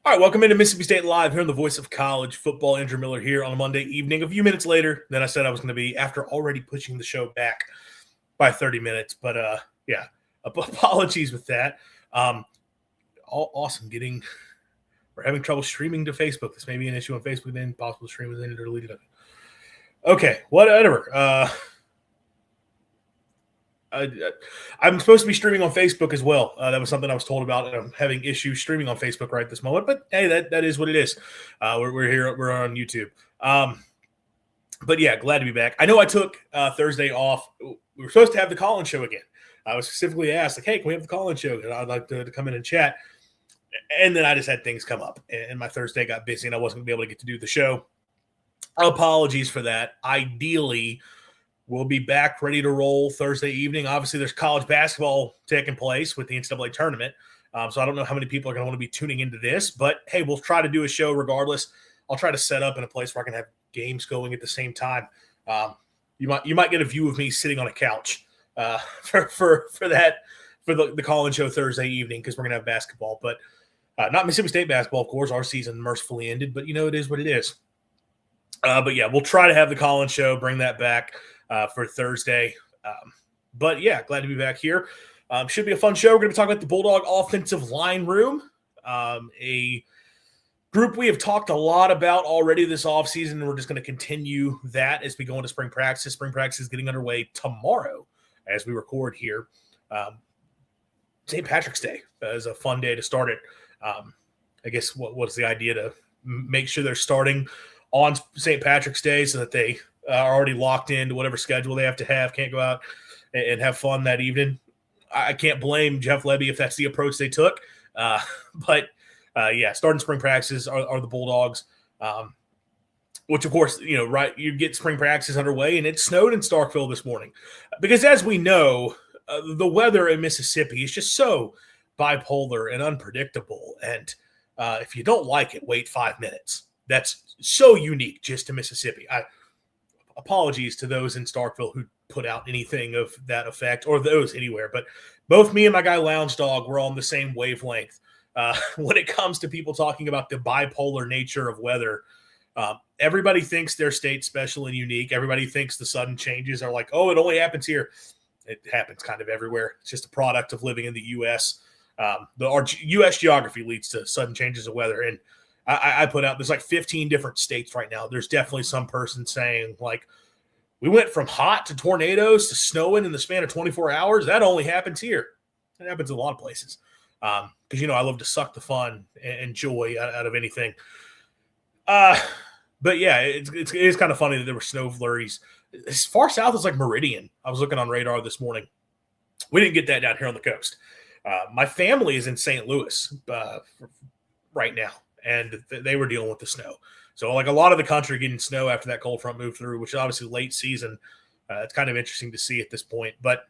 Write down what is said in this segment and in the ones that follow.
All right, welcome into Mississippi State Live here on the Voice of College Football. Andrew Miller here on a Monday evening, a few minutes later than I said I was going to be after already pushing the show back by 30 minutes. But, apologies with that. Awesome we're having trouble streaming to Facebook. This may be an issue on Facebook, then possible to stream within it or delete it. Okay, whatever. I'm supposed to be streaming on Facebook as well. That was something I was told about, and I'm having issues streaming on Facebook right this moment. But hey, that is what it is. We're here. We're on YouTube. But yeah, glad to be back. I know I took Thursday off. We were supposed to have the call-in show again. I was specifically asked, like, hey, can we have the call-in show? And I'd like to come in and chat. And then I just had things come up, and my Thursday got busy, and I wasn't going to be able to get to do the show. Apologies for that. Ideally, we'll be back ready to roll Thursday evening. Obviously, there's college basketball taking place with the NCAA tournament. So I don't know how many people are going to want to be tuning into this. But, hey, we'll try to do a show regardless. I'll try to set up in a place where I can have games going at the same time. You might get a view of me sitting on a couch for the call-in show Thursday evening because we're going to have basketball. But not Mississippi State basketball, of course. Our season mercifully ended. But, it is what it is. But, yeah, we'll try to have the call-in show, bring that back for Thursday. But yeah, glad to be back here. Should be a fun show. We're going to be talking about the Bulldog offensive line room, a group we have talked a lot about already this offseason, and we're just going to continue that as we go into spring practice. Spring practice is getting underway tomorrow as we record here. St. Patrick's Day is a fun day to start it. I guess what's the idea to make sure they're starting on St. Patrick's Day so that they are already locked into whatever schedule they have, can't go out and have fun that evening. I can't blame Jeff Lebby if that's the approach they took. But starting spring practices are the Bulldogs, which, of course, you get spring practices underway, and it snowed in Starkville this morning. Because as we know, the weather in Mississippi is just so bipolar and unpredictable. And if you don't like it, wait 5 minutes. That's so unique just to Mississippi. Apologies to those in Starkville who put out anything of that effect, or those anywhere. But both me and my guy Lounge Dog were on the same wavelength when it comes to people talking about the bipolar nature of weather. Everybody thinks their state's special and unique. Everybody thinks the sudden changes are like, oh, it only happens here. It happens kind of everywhere. It's just a product of living in the U.S. Our U.S. geography leads to sudden changes of weather. And I put out, there's like 15 different states right now. There's definitely some person saying, like, we went from hot to tornadoes to snowing in the span of 24 hours. That only happens here. It happens in a lot of places. Because, I love to suck the fun and joy out of anything. But, yeah, it is kind of funny that there were snow flurries. As far south as, like, Meridian. I was looking on radar this morning. We didn't get that down here on the coast. My family is in St. Louis right now. And they were dealing with the snow. So, like, a lot of the country getting snow after that cold front moved through, which is obviously late season. It's kind of interesting to see at this point. But,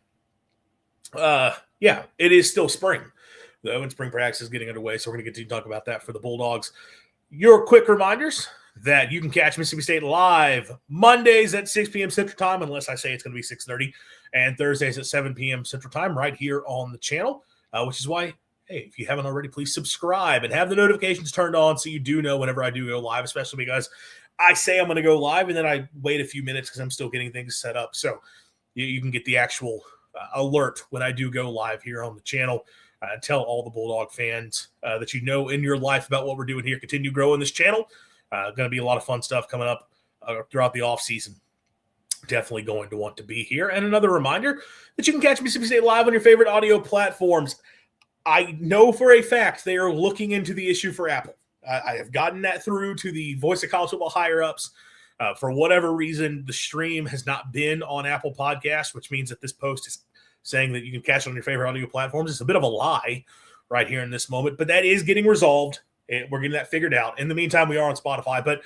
it is still spring, though, and spring practice is getting underway. So, we're going to get to talk about that for the Bulldogs. Your quick reminders that you can catch Mississippi State live Mondays at 6 p.m. Central Time, unless I say it's going to be 6:30, and Thursdays at 7 p.m. Central Time right here on the channel, which is why, hey, if you haven't already, please subscribe and have the notifications turned on so you do know whenever I do go live, especially because I say I'm going to go live and then I wait a few minutes because I'm still getting things set up. So you can get the actual alert when I do go live here on the channel. Tell all the Bulldog fans that you know in your life about what we're doing here. Continue growing this channel. Going to be a lot of fun stuff coming up throughout the offseason. Definitely going to want to be here. And another reminder that you can catch Mississippi State live on your favorite audio platforms. I know for a fact they are looking into the issue for Apple. I have gotten that through to the Voice of College Football higher-ups. For whatever reason, the stream has not been on Apple Podcasts, which means that this post is saying that you can catch it on your favorite audio platforms. It's a bit of a lie right here in this moment, but that is getting resolved. We're getting that figured out. In the meantime, we are on Spotify. But,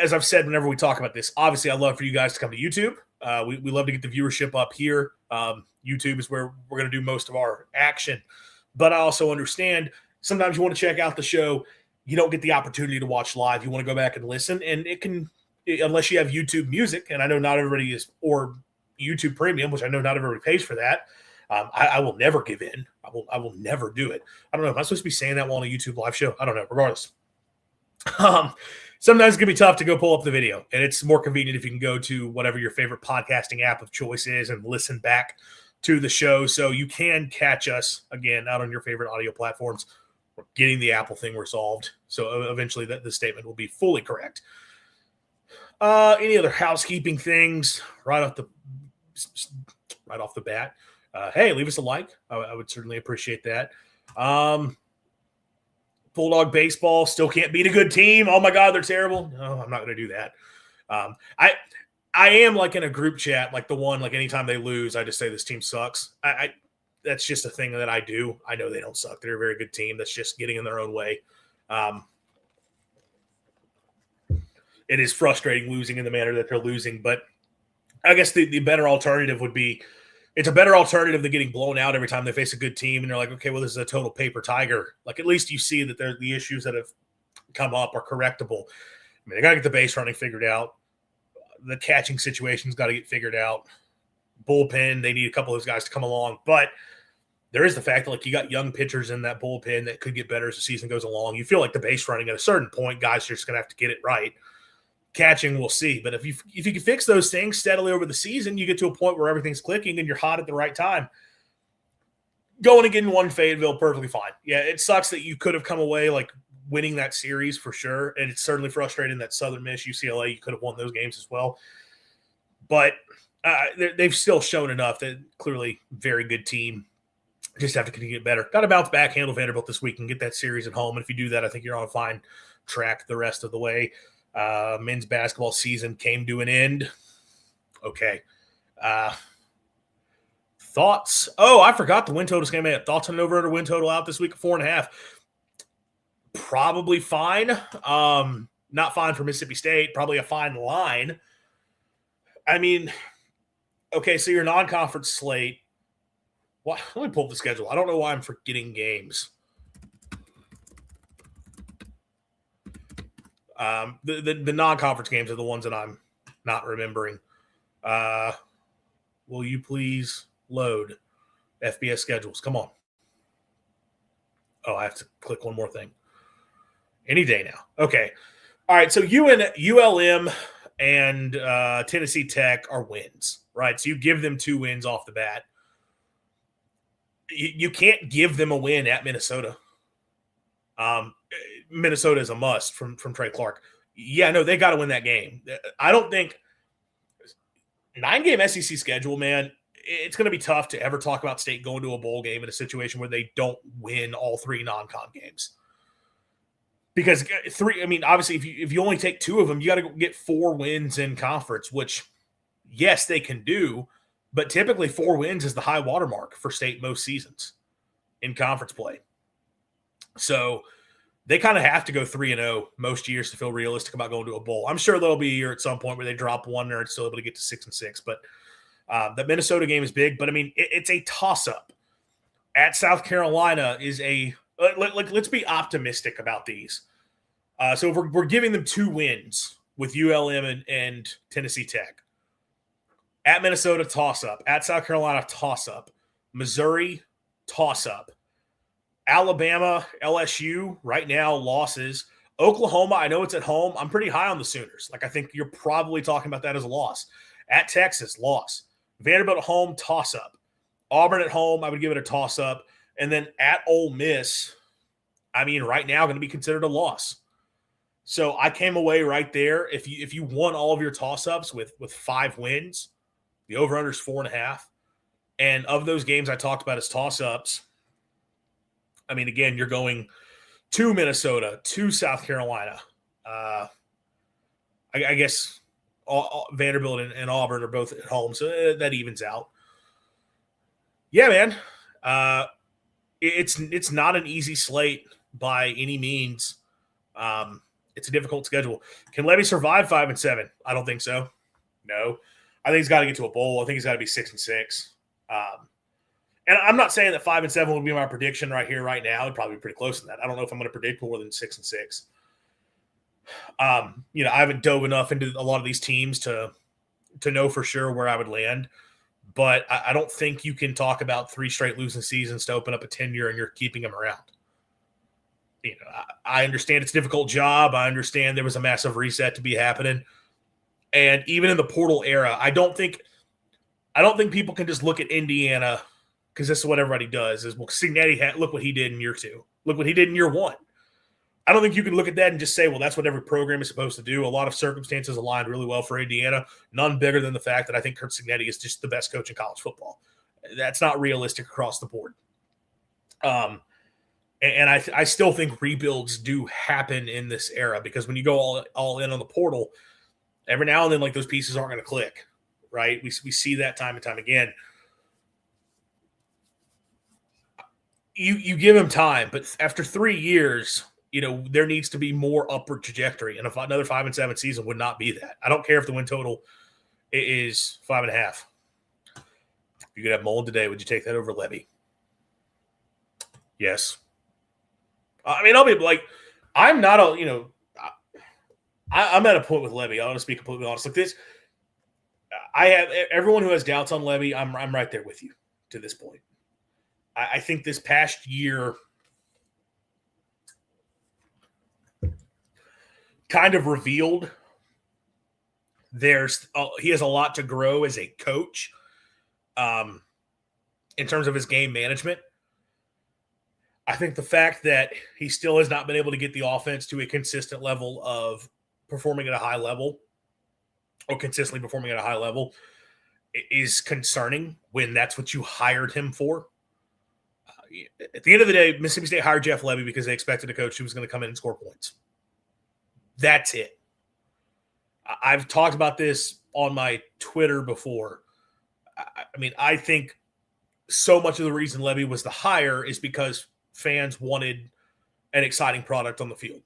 as I've said whenever we talk about this, obviously I'd love for you guys to come to YouTube. We love to get the viewership up here. YouTube is where we're going to do most of our action. But I also understand sometimes you want to check out the show. You don't get the opportunity to watch live. You want to go back and listen. And it can, unless you have YouTube Music, and I know not everybody is, or YouTube Premium, which I know not everybody pays for that. I will never give in. I will never do it. I don't know. Am I supposed to be saying that while on a YouTube live show? I don't know. Regardless. Sometimes it can be tough to go pull up the video, and it's more convenient if you can go to whatever your favorite podcasting app of choice is and listen back to the show. So you can catch us again out on your favorite audio platforms. We're getting the Apple thing resolved. So eventually the statement will be fully correct. Any other housekeeping things right off the bat? Hey, leave us a like. I would certainly appreciate that. Bulldog baseball still can't beat a good team. Oh my God, they're terrible. No, I'm not going to do that. I am like in a group chat, like the one, like anytime they lose, I just say this team sucks. That's just a thing that I do. I know they don't suck. They're a very good team. That's just getting in their own way. It is frustrating losing in the manner that they're losing, but I guess the better alternative would be, it's a better alternative than getting blown out every time they face a good team. And they're like, okay, well, this is a total paper tiger. Like, at least you see that the issues that have come up are correctable. I mean, they got to get the base running figured out. The catching situation's got to get figured out. Bullpen, they need a couple of those guys to come along. But there is the fact that, like, you got young pitchers in that bullpen that could get better as the season goes along. You feel like the base running at a certain point, guys are just going to have to get it right. Catching, we'll see. But if you can fix those things steadily over the season, you get to a point where everything's clicking and you're hot at the right time. Going and getting one Fayetteville, perfectly fine. Yeah, it sucks that you could have come away like winning that series for sure. And it's certainly frustrating that Southern Miss, UCLA, you could have won those games as well. But they've still shown enough that clearly very good team. Just have to continue to get better. Got to bounce back, handle Vanderbilt this week, and get that series at home. And if you do that, I think you're on a fine track the rest of the way. Men's basketball season came to an end. Okay. Thoughts? Oh, I forgot the win totals came in. Thoughts on an over-under win total out this week of 4.5. Probably fine. Not fine for Mississippi State. Probably a fine line. I mean, okay, so your non-conference slate. Well, let me pull up the schedule. I don't know why I'm forgetting games. The non-conference games are the ones that I'm not remembering. Will you please load FBS schedules? Come on. Oh, I have to click one more thing. Any day now. Okay. All right. So ULM and Tennessee Tech are wins, right? So you give them 2 wins off the bat. You can't give them a win at Minnesota. Minnesota is a must from Trey Clark. Yeah, no, they got to win that game. I don't think 9-game SEC schedule, man, it's going to be tough to ever talk about State going to a bowl game in a situation where they don't win all 3 non-con games. Because obviously if you only take 2 of them, you got to get 4 wins in conference, which yes, they can do, but typically 4 wins is the high watermark for State most seasons in conference play. So they kind of have to go 3-0 most years to feel realistic about going to a bowl. I'm sure there'll be a year at some point where they drop 1 and are still able to get to 6-6. But the Minnesota game is big. But, I mean, it's a toss-up. At South Carolina is a let's be optimistic about these. So if we're giving them 2 wins with ULM and Tennessee Tech. At Minnesota, toss-up. At South Carolina, toss-up. Missouri, toss-up. Alabama, LSU, right now, losses. Oklahoma, I know it's at home. I'm pretty high on the Sooners. Like, I think you're probably talking about that as a loss. At Texas, loss. Vanderbilt at home, toss-up. Auburn at home, I would give it a toss-up. And then at Ole Miss, I mean, right now, going to be considered a loss. So I came away right there. If you won all of your toss-ups with 5 wins, the over-under is 4.5. And of those games I talked about as toss-ups, I mean, again, you're going to Minnesota, to South Carolina. I guess Vanderbilt and Auburn are both at home, so that evens out. Yeah, man. It's not an easy slate by any means. It's a difficult schedule. Can Lebby survive 5-7? I don't think so. No. I think he's got to get to a bowl. I think he's got to be 6-6. And I'm not saying that 5-7 would be my prediction right here, right now. It'd probably be pretty close to that. I don't know if I'm going to predict more than 6-6. I haven't dove enough into a lot of these teams to know for sure where I would land. But I don't think you can talk about 3 straight losing seasons to open up a tenure and you're keeping him around. I understand it's a difficult job. I understand there was a massive reset to be happening. And even in the portal era, I don't think people can just look at Indiana, because this is what everybody does, is, well, Cignetti look what he did in year 2. Look what he did in year 1. I don't think you can look at that and just say, well, that's what every program is supposed to do. A lot of circumstances aligned really well for Indiana, none bigger than the fact that I think Kurt Cignetti is just the best coach in college football. That's not realistic across the board. And I still think rebuilds do happen in this era, because when you go all in on the portal, every now and then, like, those pieces aren't going to click, right? We see that time and time again. You give him time, but after 3 years, there needs to be more upward trajectory, and another 5-7 season would not be that. I don't care if the win total is 5.5. You could have Mullen today. Would you take that over Lebby? Yes. I mean, I'll be like, I'm not I'm at a point with Lebby. I'll just be completely honest. Like this, I have everyone who has doubts on Lebby. I'm right there with you to this point. I think this past year kind of revealed he has a lot to grow as a coach, in terms of his game management. I think the fact that he still has not been able to get the offense to a consistent level of performing at a high level, or consistently performing at a high level, is concerning when that's what you hired him for. At the end of the day, Mississippi State hired Jeff Lebby because they expected a coach who was going to come in and score points. That's it. I've talked about this on my Twitter before. I mean, I think so much of the reason Lebby was the hire is because fans wanted an exciting product on the field,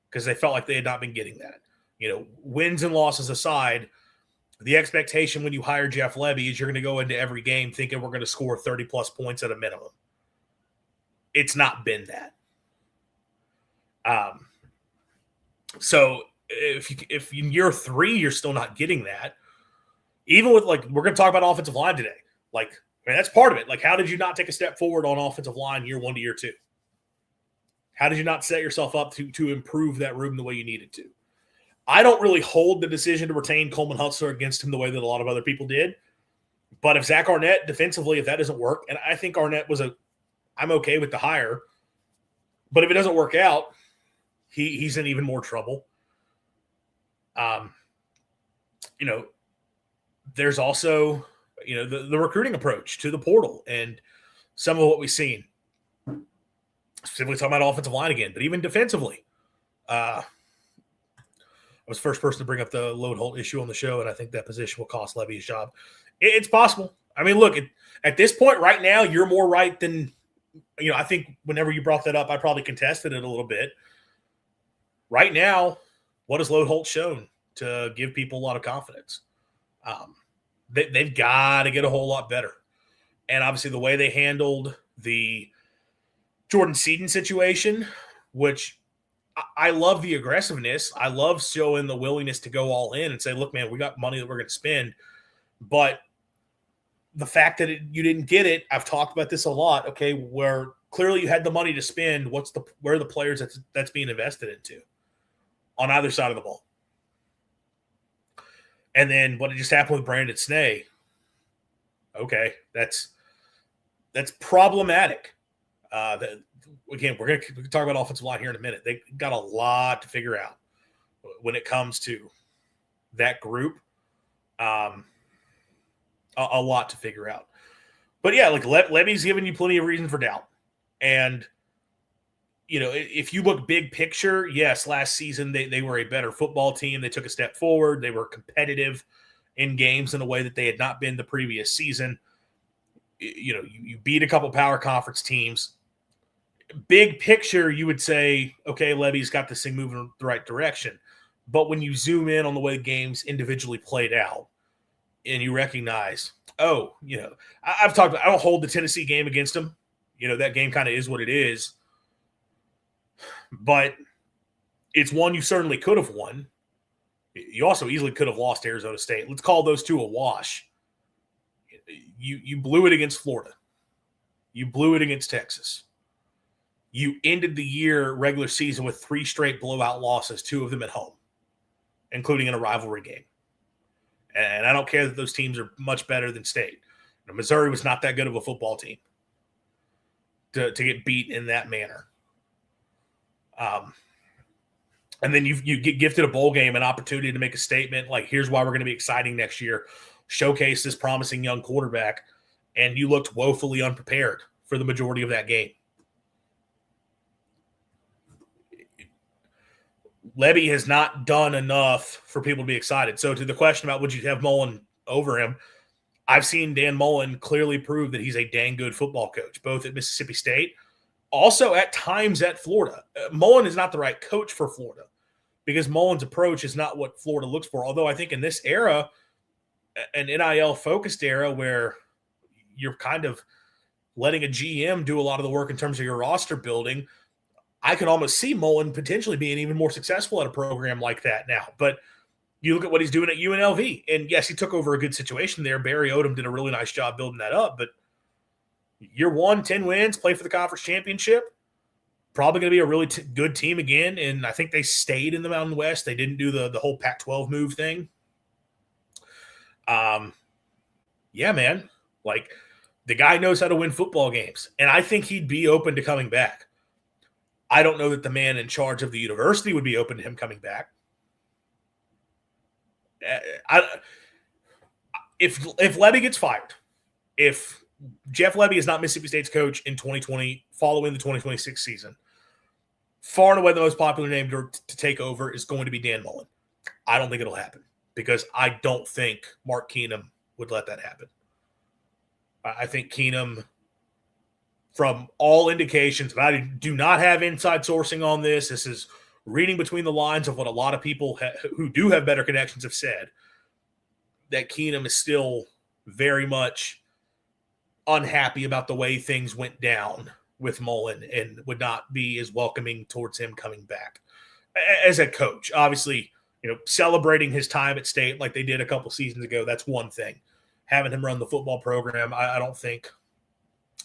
because they felt like they had not been getting that. Wins and losses aside, the expectation when you hire Jeff Lebby is you're going to go into every game thinking we're going to score 30-plus points at a minimum. It's not been that. So if in year 3 you're still not getting that, even with, like, we're going to talk about offensive line today. Like, I mean, that's part of it. Like, how did you not take a step forward on offensive line year 1 to year 2? How did you not set yourself up to improve that room the way you needed to? I don't really hold the decision to retain Coleman Hutzler against him the way that a lot of other people did. But if Zach Arnett defensively, if that doesn't work, and I think Arnett I'm okay with the hire, but if it doesn't work out, he's in even more trouble. There's also, the recruiting approach to the portal and some of what we've seen. Specifically talking about offensive line again, but even defensively. I was the first person to bring up the Load Holt issue on the show, and I think that position will cost Lebby his job. It's possible. I mean, look, at this point right now, you're more right than, I think whenever you brought that up, I probably contested it a little bit. Right now, what has Load Holt shown to give people a lot of confidence? They've got to get a whole lot better. And obviously the way they handled the Jordan Seaton situation, which I love the aggressiveness. I love showing the willingness to go all in and say, look, man, we got money that we're going to spend. But the fact that you didn't get it, I've talked about this a lot, okay, where clearly you had the money to spend. Where are the players that's being invested into on either side of the ball? And then what just happened with Brandon Snee, okay, that's problematic. Again, we can talk about offensive line here in a minute. They got a lot to figure out when it comes to that group. A lot to figure out. But yeah, like Lebby's giving you plenty of reason for doubt. And, if you look big picture, yes, last season they were a better football team. They took a step forward. They were competitive in games in a way that they had not been the previous season. You beat a couple power conference teams. Big picture, you would say, okay, Lebby's got this thing moving in the right direction. But when you zoom in on the way games individually played out, and you recognize, I've talked about, I don't hold the Tennessee game against them. That game kind of is what it is. But it's one you certainly could have won. You also easily could have lost Arizona State. Let's call those two a wash. You blew it against Florida. You blew it against Texas. You ended the year regular season with 3 straight blowout losses, 2 of them at home, including in a rivalry game. And I don't care that those teams are much better than State. Missouri was not that good of a football team to get beat in that manner. And then you get gifted a bowl game, an opportunity to make a statement like, here's why we're going to be exciting next year, showcase this promising young quarterback, and you looked woefully unprepared for the majority of that game. Lebby has not done enough for people to be excited. So to the question about would you have Mullen over him, I've seen Dan Mullen clearly prove that he's a dang good football coach, both at Mississippi State, also at times at Florida. Mullen is not the right coach for Florida because Mullen's approach is not what Florida looks for. Although I think in this era, an NIL-focused era where you're kind of letting a GM do a lot of the work in terms of your roster building, I can almost see Mullen potentially being even more successful at a program like that now. But you look at what he's doing at UNLV, and yes, he took over a good situation there. Barry Odom did a really nice job building that up, but year 1, 10 wins, play for the conference championship, probably going to be a really good team again, and I think they stayed in the Mountain West. They didn't do the whole Pac-12 move thing. Yeah, man, like the guy knows how to win football games, and I think he'd be open to coming back. I don't know that the man in charge of the university would be open to him coming back. If Lebby gets fired, if Jeff Lebby is not Mississippi State's coach in 2020, following the 2026 season, far and away the most popular name to take over is going to be Dan Mullen. I don't think it'll happen because I don't think Mark Keenum would let that happen. I think Keenum, from all indications, and I do not have inside sourcing on this. This is reading between the lines of what a lot of people who do have better connections have said, that Keenum is still very much unhappy about the way things went down with Mullen and would not be as welcoming towards him coming back as a coach. Obviously, celebrating his time at State like they did a couple seasons ago, that's one thing. Having him run the football program, I don't think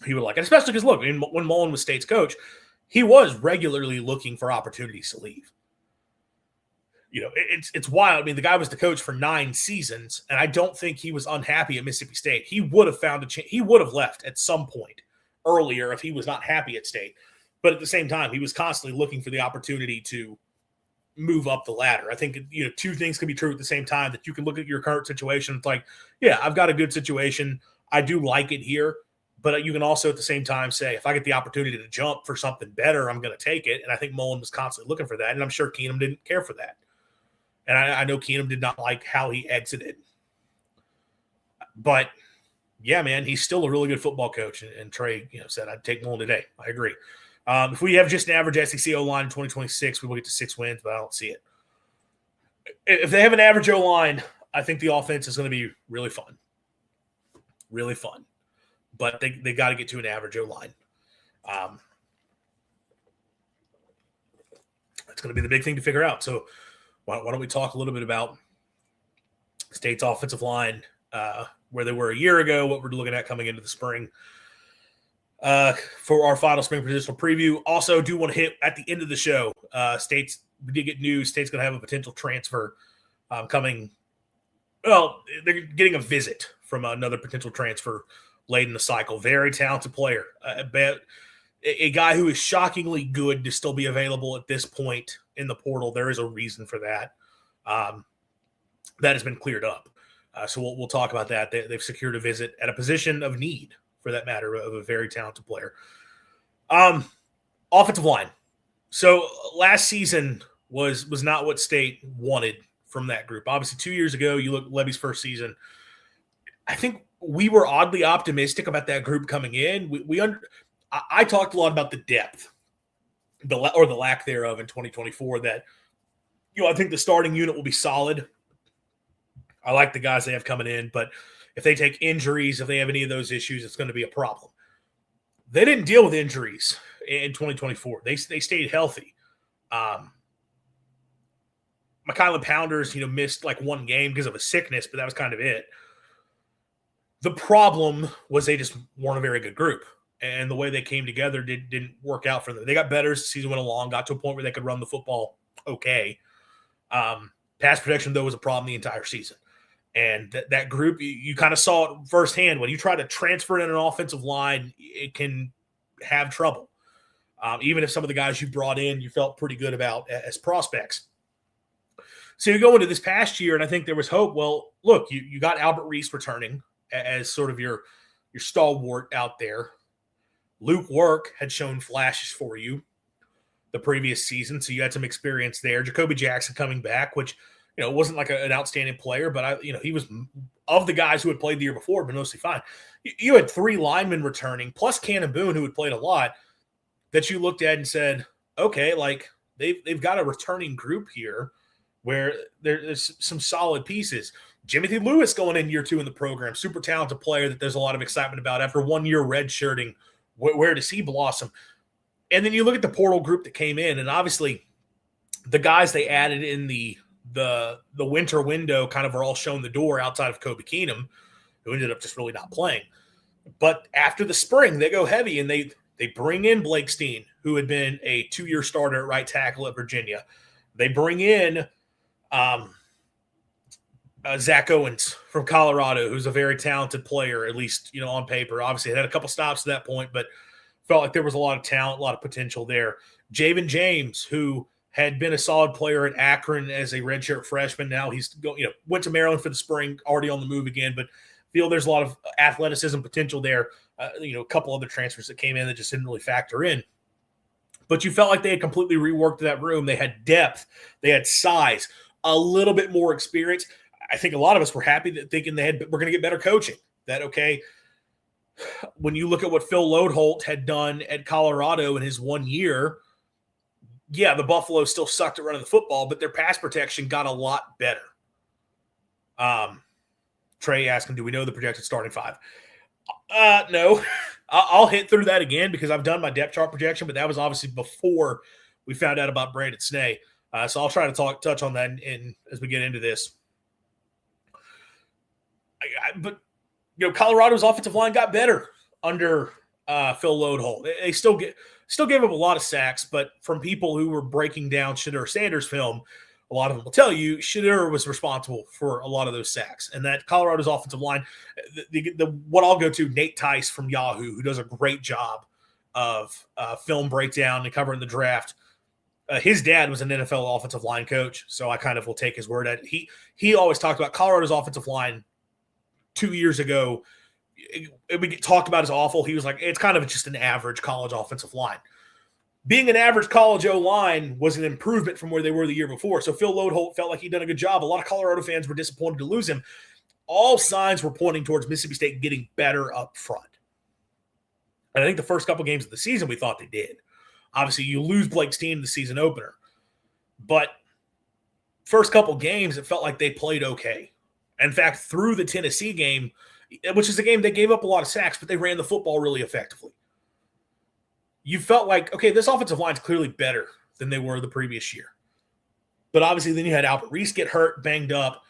he would like it, especially because, look, when Mullen was State's coach, he was regularly looking for opportunities to leave. It's wild. I mean, the guy was the coach for 9 seasons, and I don't think he was unhappy at Mississippi State. He would have found a chance. He would have left at some point earlier if he was not happy at State. But at the same time, he was constantly looking for the opportunity to move up the ladder. I think, 2 things can be true at the same time, that you can look at your current situation. It's like, yeah, I've got a good situation. I do like it here. But you can also at the same time say, if I get the opportunity to jump for something better, I'm going to take it. And I think Mullen was constantly looking for that. And I'm sure Keenum didn't care for that. And I know Keenum did not like how he exited. But, yeah, man, he's still a really good football coach. And Trey, said, I'd take Mullen today. I agree. If we have just an average SEC O-line in 2026, we will get to 6 wins, but I don't see it. If they have an average O-line, I think the offense is going to be really fun. Really fun. But they got to get to an average O-line. That's going to be the big thing to figure out. So why don't we talk a little bit about State's offensive line, where they were a year ago, what we're looking at coming into the spring for our final spring positional preview. Also, do want to hit at the end of the show, we did get news. State's going to have a potential transfer coming. Well, they're getting a visit from another potential transfer late in the cycle. Very talented player. A guy who is shockingly good to still be available at this point in the portal. There is a reason for that. That has been cleared up. So we'll talk about that. They've secured a visit at a position of need, for that matter, of a very talented player. Offensive line. So last season was not what State wanted from that group. Obviously, 2 years ago, you look at Lebby's first season. I think we were oddly optimistic about that group coming in. I talked a lot about the depth, or the lack thereof in 2024. That I think the starting unit will be solid. I like the guys they have coming in, but if they take injuries, if they have any of those issues, it's going to be a problem. They didn't deal with injuries in 2024. They stayed healthy. McKylan Pounders, missed like 1 game because of a sickness, but that was kind of it. The problem was they just weren't a very good group. And the way they came together didn't work out for them. They got better as the season went along, got to a point where they could run the football okay. Pass protection, though, was a problem the entire season. And that group, you kind of saw it firsthand. When you try to transfer in an offensive line, it can have trouble. Even if some of the guys you brought in, you felt pretty good about as prospects. So you go into this past year, and I think there was hope. Well, look, you got Albert Reese returning as sort of your stalwart out there. Luke Work had shown flashes for you the previous season, so you had some experience there. Jacoby Jackson coming back, which wasn't like an outstanding player, but he was of the guys who had played the year before, but mostly fine. You had 3 linemen returning, plus Cannon Boone, who had played a lot, that you looked at and said, okay, like they've got a returning group here where there's some solid pieces. Jimothy Lewis going in year 2 in the program, super talented player that there's a lot of excitement about after 1 year redshirting. Where does he blossom? And then you look at the portal group that came in, and obviously the guys they added in the winter window kind of are all shown the door outside of Kobe Keenum, who ended up just really not playing. But after the spring, they go heavy, and they bring in Blake Steen, who had been a 2-year starter at right tackle at Virginia. They bring in Zach Owens from Colorado, who's a very talented player, at least on paper. Obviously, had a couple stops to that point, but felt like there was a lot of talent, a lot of potential there. Javen James, who had been a solid player at Akron as a redshirt freshman. Now he's went to Maryland for the spring, already on the move again, but feel there's a lot of athleticism potential there. A couple other transfers that came in that just didn't really factor in. But you felt like they had completely reworked that room. They had depth. They had size, a little bit more experience. I think a lot of us were happy that thinking we're going to get better coaching. That, okay, when you look at what Phil Lodeholt had done at Colorado in his 1 year, yeah, the Buffalo still sucked at running the football, but their pass protection got a lot better. Trey asking, do we know the projected starting 5? No. I'll hit through that again because I've done my depth chart projection, but that was obviously before we found out about Brandon Snee. So I'll try to touch on that as we get into this. But Colorado's offensive line got better under Phil Lodeholt. They still gave up a lot of sacks, but from people who were breaking down Shedeur Sanders' film, a lot of them will tell you Shedeur was responsible for a lot of those sacks. And that Colorado's offensive line, what I'll go to, Nate Tice from Yahoo, who does a great job of film breakdown and covering the draft. His dad was an NFL offensive line coach, so I kind of will take his word at it. He always talked about Colorado's offensive line 2 years ago. We get talked about as awful. He was like, it's kind of just an average college offensive line. Being an average college O-line was an improvement from where they were the year before. So Phil Lodeholt felt like he'd done a good job. A lot of Colorado fans were disappointed to lose him. All signs were pointing towards Mississippi State getting better up front. And I think the first couple games of the season, we thought they did. Obviously, you lose Blake Steen in the season opener. But first couple games, it felt like they played okay. In fact, through the Tennessee game, which is a game they gave up a lot of sacks, but they ran the football really effectively. You felt like, okay, this offensive line is clearly better than they were the previous year. But obviously then you had Albert Reese get hurt, banged up,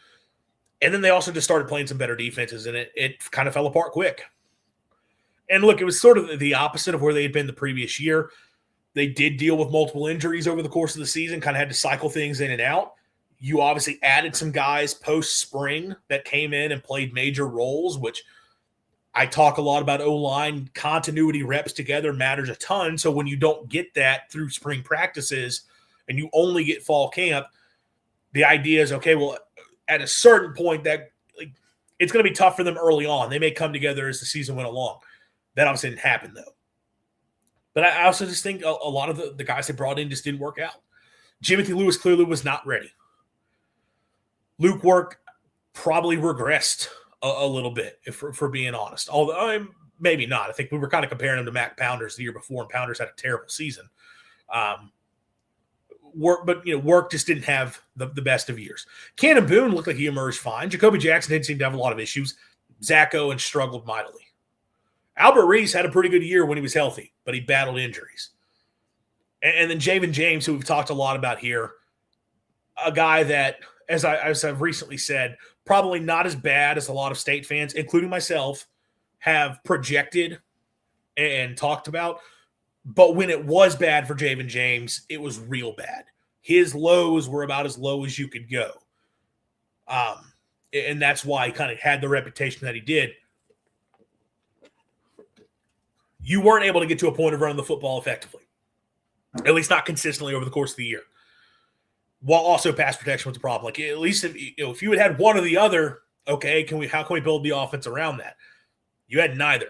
and then they also just started playing some better defenses, and it kind of fell apart quick. And look, it was sort of the opposite of where they had been the previous year. They did deal with multiple injuries over the course of the season, kind of had to cycle things in and out. You obviously added some guys post-spring that came in and played major roles, which I talk a lot about O-line. Continuity reps together matters a ton. So when you don't get that through spring practices and you only get fall camp, the idea is, okay, well, at a certain point that it's going to be tough for them early on. They may come together as the season went along. That obviously didn't happen, though. But I also just think a lot of the guys they brought in just didn't work out. Jimothy Lewis clearly was not ready. Luke Work probably regressed a little bit, for being honest. Although maybe not. I think we were kind of comparing him to Mac Pounders the year before, and Pounders had a terrible season. Work just didn't have the best of years. Cannon Boone looked like he emerged fine. Jacoby Jackson didn't seem to have a lot of issues. Zach Owens struggled mightily. Albert Reese had a pretty good year when he was healthy, but he battled injuries. And then Javen James, who we've talked a lot about here, a guy that as I've recently said, probably not as bad as a lot of State fans, including myself, have projected and talked about. But when it was bad for Javen James, it was real bad. His lows were about as low as you could go. And that's why he kind of had the reputation that he did. You weren't able to get to a point of running the football effectively, at least not consistently over the course of the year. While also pass protection was a problem. Like, at least if you had one or the other, okay, how can we build the offense around that? You had neither.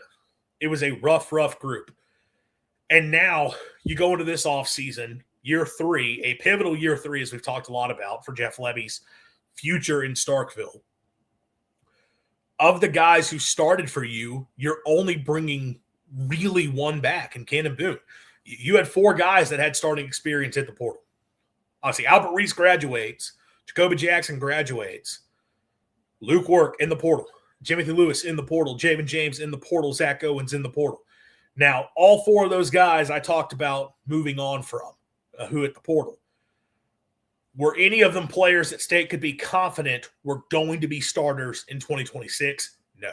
It was a rough group. And now you go into this offseason, year 3, a pivotal year 3, as we've talked a lot about, for Jeff Lebby's future in Starkville. Of the guys who started for you, you're only bringing really one back in Cannon Boone. You had 4 guys that had starting experience at the portal. Obviously, Albert Reese graduates. Jacoby Jackson graduates. Luke Work in the portal. Timothy Lewis in the portal. Javen James in the portal. Zach Owens in the portal. Now, all 4 of those guys I talked about moving on from, who at the portal. Were any of them players that State could be confident were going to be starters in 2026? No.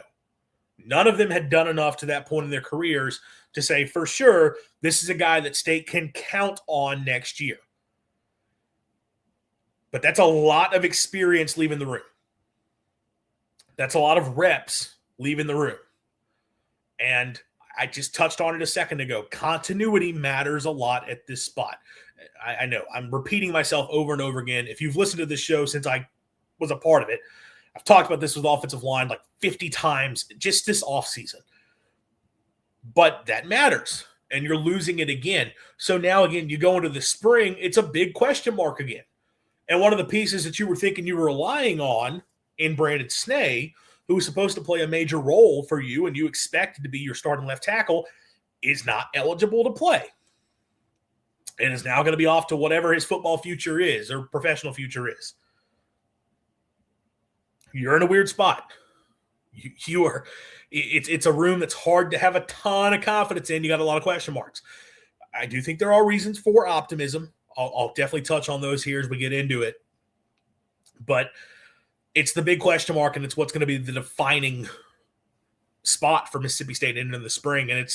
None of them had done enough to that point in their careers to say, for sure, this is a guy that State can count on next year. But that's a lot of experience leaving the room. That's a lot of reps leaving the room. And I just touched on it a second ago. Continuity matters a lot at this spot. I know I'm repeating myself over and over again. If you've listened to this show since I was a part of it, I've talked about this with offensive line like 50 times just this offseason. But that matters, and you're losing it again. So now, again, you go into the spring, it's a big question mark again. And one of the pieces that you were thinking you were relying on in Brandon Snee, who was supposed to play a major role for you and you expected to be your starting left tackle, is not eligible to play. And is now going to be off to whatever his football future is or professional future is. You're in a weird spot. You are. It's a room that's hard to have a ton of confidence in. You got a lot of question marks. I do think there are reasons for optimism. I'll definitely touch on those here as we get into it. But it's the big question mark, and it's what's going to be the defining spot for Mississippi State in the spring. And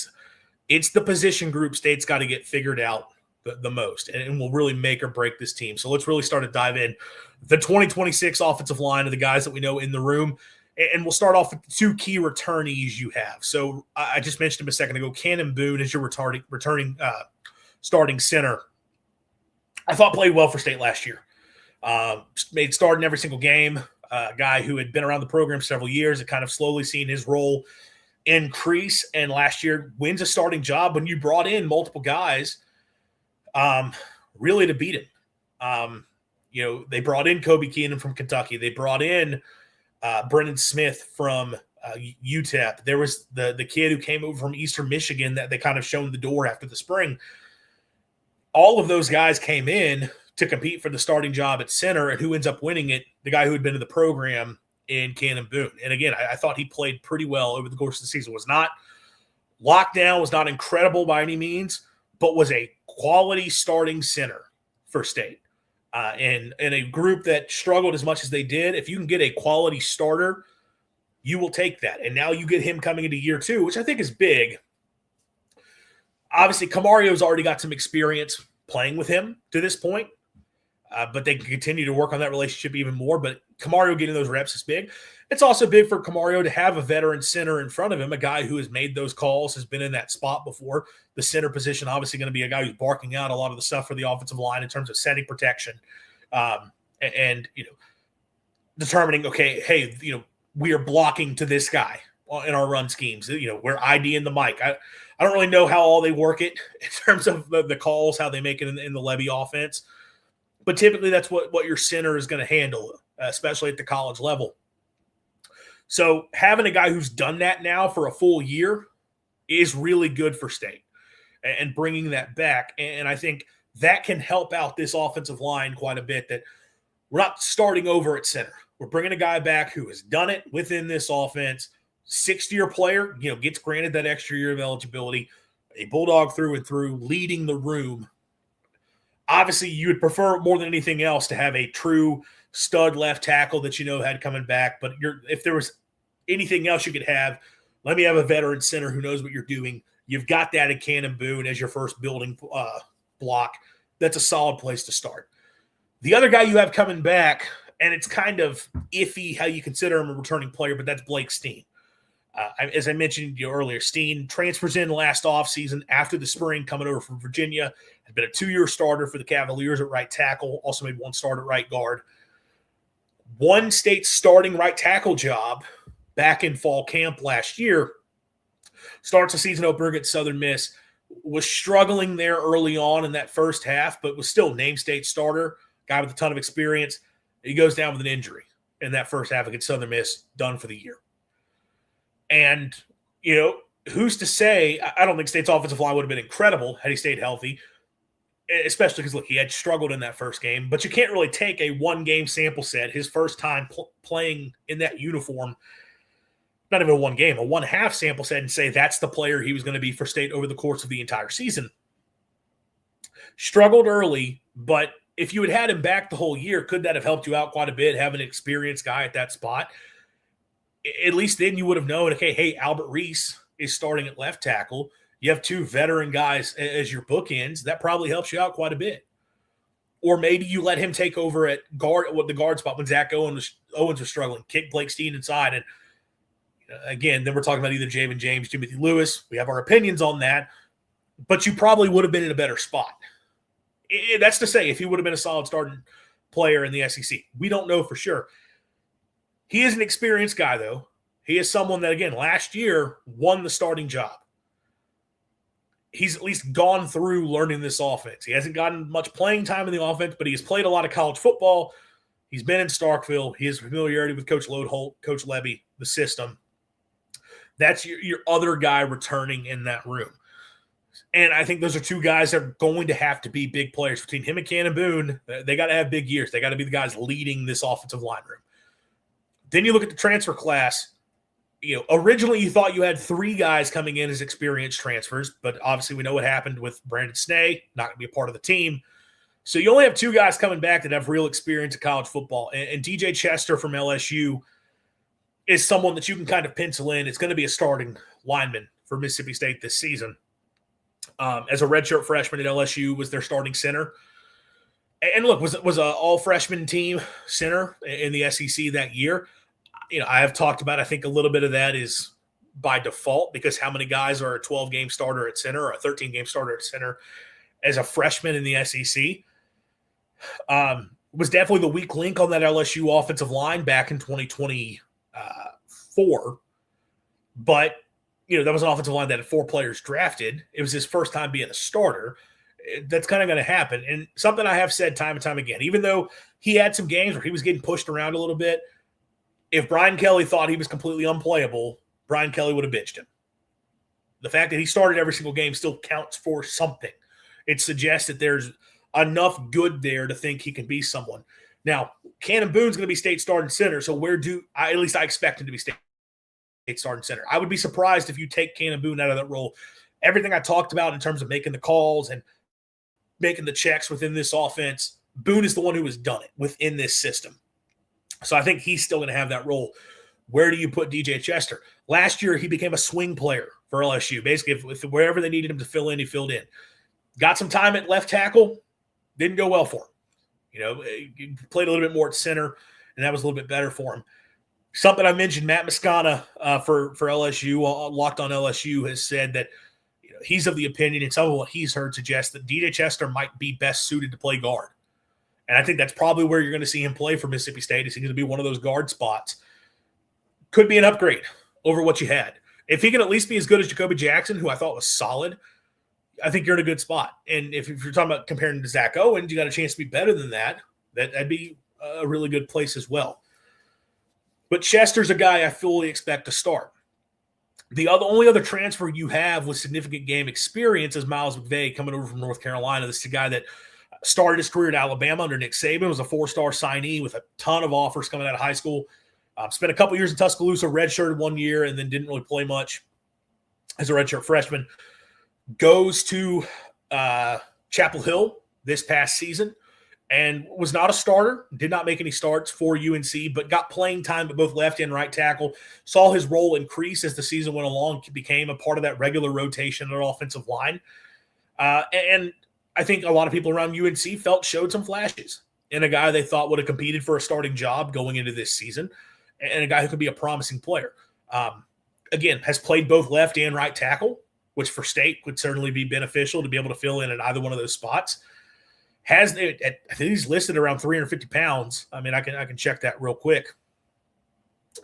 it's the position group State's got to get figured out the most, and will really make or break this team. So let's really start to dive in. The 2026 offensive line of the guys that we know in the room, and we'll start off with the 2 key returnees you have. So I just mentioned him a second ago. Cannon Boone is your returning starting center. I thought played well for State last year. Made start in every single game. A guy who had been around the program several years, had kind of slowly seen his role increase, and last year wins a starting job when you brought in multiple guys really to beat him. They brought in Kobe Keenan from Kentucky. They brought in Brennan Smith from UTEP. There was the kid who came over from Eastern Michigan that they kind of shown the door after the spring. All of those guys came in to compete for the starting job at center, and who ends up winning it? The guy who had been in the program in Cannon Boone. And again, I thought he played pretty well over the course of the season. Was not locked down, was not incredible by any means, but was a quality starting center for State. And in a group that struggled as much as they did, if you can get a quality starter, you will take that. And now you get him coming into year 2, which I think is big. Obviously, Camario's already got some experience playing with him to this point, but they can continue to work on that relationship even more. But Camario getting those reps is big. It's also big for Camario to have a veteran center in front of him, a guy who has made those calls, has been in that spot before. The center position obviously going to be a guy who's barking out a lot of the stuff for the offensive line in terms of setting protection and determining, okay, hey, we are blocking to this guy in our run schemes. We're IDing the mic. I don't really know how all they work it in terms of the calls, how they make it in the Lebby offense. But typically that's what your center is going to handle, especially at the college level. So having a guy who's done that now for a full year is really good for State and bringing that back. And I think that can help out this offensive line quite a bit, that we're not starting over at center. We're bringing a guy back who has done it within this offense. 6th-year player, gets granted that extra year of eligibility, a Bulldog through and through, leading the room. Obviously, you would prefer more than anything else to have a true stud left tackle that had coming back. But if there was anything else you could have, let me have a veteran center who knows what you're doing. You've got that in Cannon Boone as your first building block. That's a solid place to start. The other guy you have coming back, and it's kind of iffy how you consider him a returning player, but that's Blake Steen. As I mentioned earlier, Steen transfers in last offseason after the spring, coming over from Virginia. Had been a 2-year starter for the Cavaliers at right tackle, also made one start at right guard. Won state starting right tackle job back in fall camp last year. Starts the season opener against Southern Miss. Was struggling there early on in that first half, but was still named state starter, guy with a ton of experience. He goes down with an injury in that first half against Southern Miss, done for the year. And, who's to say? I don't think State's offensive line would have been incredible had he stayed healthy, especially because, look, he had struggled in that first game. But you can't really take a one-game sample set, his first time playing in that uniform, not even a one-game, a one-half sample set, and say that's the player he was going to be for State over the course of the entire season. Struggled early, but if you had him back the whole year, could that have helped you out quite a bit, having an experienced guy at that spot? At least then you would have known, okay, hey, Albert Reese is starting at left tackle. You have 2 veteran guys as your bookends. That probably helps you out quite a bit. Or maybe you let him take over at the guard spot when Zach Owens was struggling, kick Blake Steen inside. And again, then we're talking about either Javen James, Timothy Lewis. We have our opinions on that. But you probably would have been in a better spot. That's to say, if he would have been a solid starting player in the SEC. We don't know for sure. He is an experienced guy, though. He is someone that, again, last year won the starting job. He's at least gone through learning this offense. He hasn't gotten much playing time in the offense, but he has played a lot of college football. He's been in Starkville. He has familiarity with Coach Lodeholt, Coach Lebby, the system. That's your other guy returning in that room. And I think those are 2 guys that are going to have to be big players. Between him and Cannon Boone, they got to have big years. They got to be the guys leading this offensive line room. Then you look at the transfer class. Originally you thought you had 3 guys coming in as experienced transfers, but obviously we know what happened with Brandon Snee, not going to be a part of the team. So you only have 2 guys coming back that have real experience in college football. And DJ Chester from LSU is someone that you can kind of pencil in. It's going to be a starting lineman for Mississippi State this season. As a redshirt freshman at LSU, was their starting center. And look, was an all-freshman team center in the SEC that year. I have talked about, I think a little bit of that is by default because how many guys are a 12-game starter at center or a 13-game starter at center as a freshman in the SEC. Was definitely the weak link on that LSU offensive line back in 2024. But, that was an offensive line that had 4 players drafted. It was his first time being a starter. That's kind of going to happen. And something I have said time and time again, even though he had some games where he was getting pushed around a little bit, if Brian Kelly thought he was completely unplayable, Brian Kelly would have benched him. The fact that he started every single game still counts for something. It suggests that there's enough good there to think he can be someone. Now, Cannon Boone's going to be state starting center, so at least I expect him to be state starting center. I would be surprised if you take Cannon Boone out of that role. Everything I talked about in terms of making the calls and making the checks within this offense, Boone is the one who has done it within this system. So I think he's still going to have that role. Where do you put DJ Chester? Last year, he became a swing player for LSU. Basically, if wherever they needed him to fill in, he filled in. Got some time at left tackle. Didn't go well for him. He played a little bit more at center, and that was a little bit better for him. Something I mentioned, Matt Moscana for LSU, Locked on LSU, has said that he's of the opinion, and some of what he's heard suggests that DJ Chester might be best suited to play guard. And I think that's probably where you're going to see him play for Mississippi State. He's going to be one of those guard spots. Could be an upgrade over what you had. If he can at least be as good as Jacoby Jackson, who I thought was solid, I think you're in a good spot. And if you're talking about comparing to Zach Owens, you got a chance to be better than that. That'd be a really good place as well. But Chester's a guy I fully expect to start. The only other transfer you have with significant game experience is Miles McVay coming over from North Carolina. This is a guy that started his career at Alabama under Nick Saban, was a 4-star signee with a ton of offers coming out of high school. Spent a couple years in Tuscaloosa, redshirted 1 year, and then didn't really play much as a redshirt freshman. Goes to Chapel Hill this past season and was not a starter, did not make any starts for UNC, but got playing time at both left and right tackle, saw his role increase as the season went along, became a part of that regular rotation on offensive line. And I think a lot of people around UNC showed some flashes in a guy they thought would have competed for a starting job going into this season, and a guy who could be a promising player. Again, has played both left and right tackle, which for State would certainly be beneficial to be able to fill in at either one of those spots. I think he's listed around 350 pounds. I mean, I can check that real quick.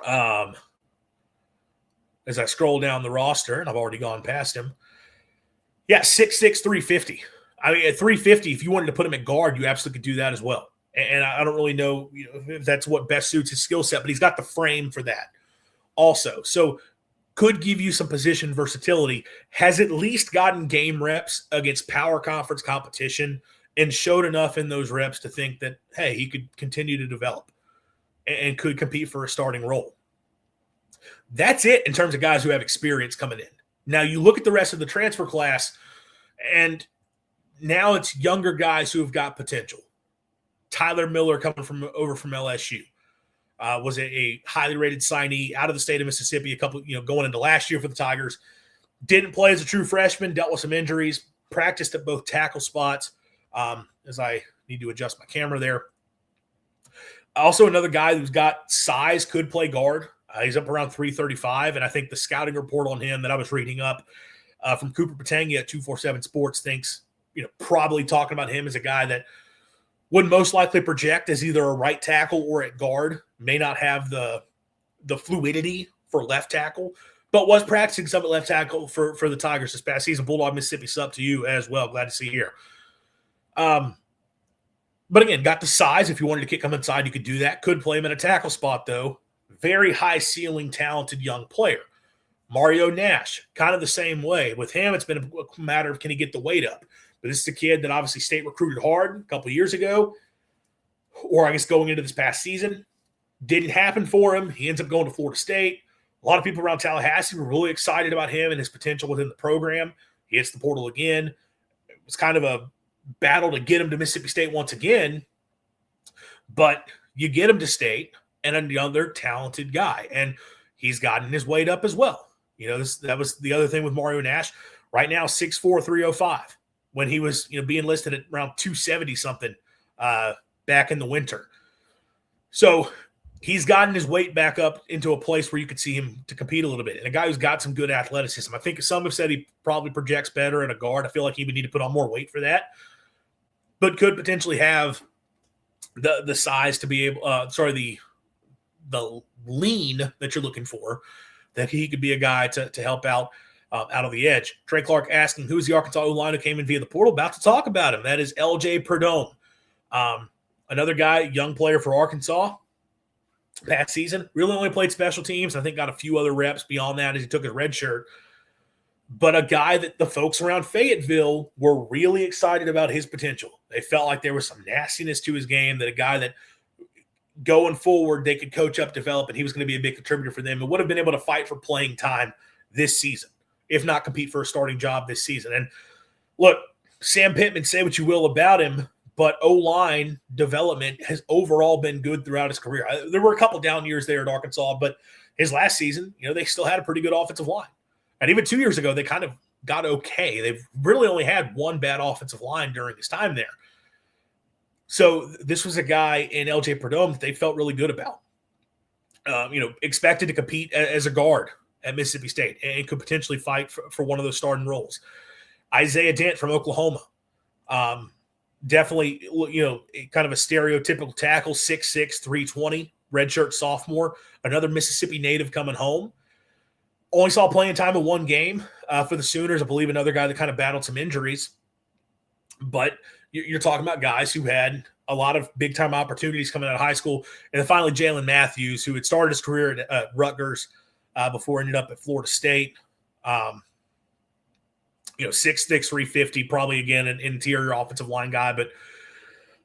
As I scroll down the roster, and I've already gone past him. Yeah, 6'6", 350. I mean, at 350, if you wanted to put him at guard, you absolutely could do that as well. And I don't really know, if that's what best suits his skill set, but he's got the frame for that also. So could give you some position versatility, has at least gotten game reps against power conference competition and showed enough in those reps to think that, hey, he could continue to develop and could compete for a starting role. That's it in terms of guys who have experience coming in. Now you look at the rest of the transfer class, and now it's younger guys who have got potential. Tyler Miller coming over from LSU was a highly rated signee out of the state of Mississippi. Going into last year for the Tigers, didn't play as a true freshman, dealt with some injuries, practiced at both tackle spots. As I need to adjust my camera there. Also, another guy who's got size, could play guard. He's up around 335, and I think the scouting report on him that I was reading up from Cooper Patanglia at 247 Sports thinks, probably talking about him as a guy that would most likely project as either a right tackle or at guard. May not have the fluidity for left tackle, but was practicing some at left tackle for the Tigers this past season. Bulldog Mississippi sub to you as well. Glad to see you here. But again, got the size. If you wanted to kick him inside, you could do that. Could play him in a tackle spot, though. Very high ceiling, talented young player. Mario Nash, kind of the same way. With him, it's been a matter of can he get the weight up. But this is a kid that obviously State recruited hard a couple of years ago, or I guess going into this past season. Didn't happen for him. He ends up going to Florida State. A lot of people around Tallahassee were really excited about him and his potential within the program. He hits the portal again. It was kind of a battle to get him to Mississippi State once again, but you get him to State and another talented guy, and he's gotten his weight up as well. That was the other thing with Mario Nash. Right now, 6'4", 305. When he was being listed at around 270 something back in the winter. So he's gotten his weight back up into a place where you could see him to compete a little bit. And a guy who's got some good athleticism. I think some have said he probably projects better at a guard. I feel like he would need to put on more weight for that, but could potentially have the size to be able, the lean that you're looking for, that he could be a guy to help out of the edge. Trey Clark asking, who's the Arkansas O-line who came in via the portal? About to talk about him. That is LJ Perdome. Another guy, young player for Arkansas. Past season, really only played special teams. I think got a few other reps beyond that as he took his red shirt. But a guy that the folks around Fayetteville were really excited about his potential. They felt like there was some nastiness to his game, that a guy that going forward they could coach up, develop, and he was going to be a big contributor for them and would have been able to fight for playing time this season, if not compete for a starting job this season. And look, Sam Pittman, say what you will about him, but O-line development has overall been good throughout his career. There were a couple down years there at Arkansas, but his last season, they still had a pretty good offensive line. And even 2 years ago, they kind of got okay. They've really only had one bad offensive line during his time there. So this was a guy in LJ Perdome that they felt really good about. Expected to compete as a guard at Mississippi State and could potentially fight for one of those starting roles. Isaiah Dent from Oklahoma. Definitely, kind of a stereotypical tackle, 6'6", 320, redshirt sophomore, another Mississippi native coming home. Only saw playing time in one game for the Sooners. I believe another guy that kind of battled some injuries. But you're talking about guys who had a lot of big-time opportunities coming out of high school. And then finally, Jalen Matthews, who had started his career at Rutgers before ended up at Florida State. 6'6", 350, probably, again, an interior offensive line guy, but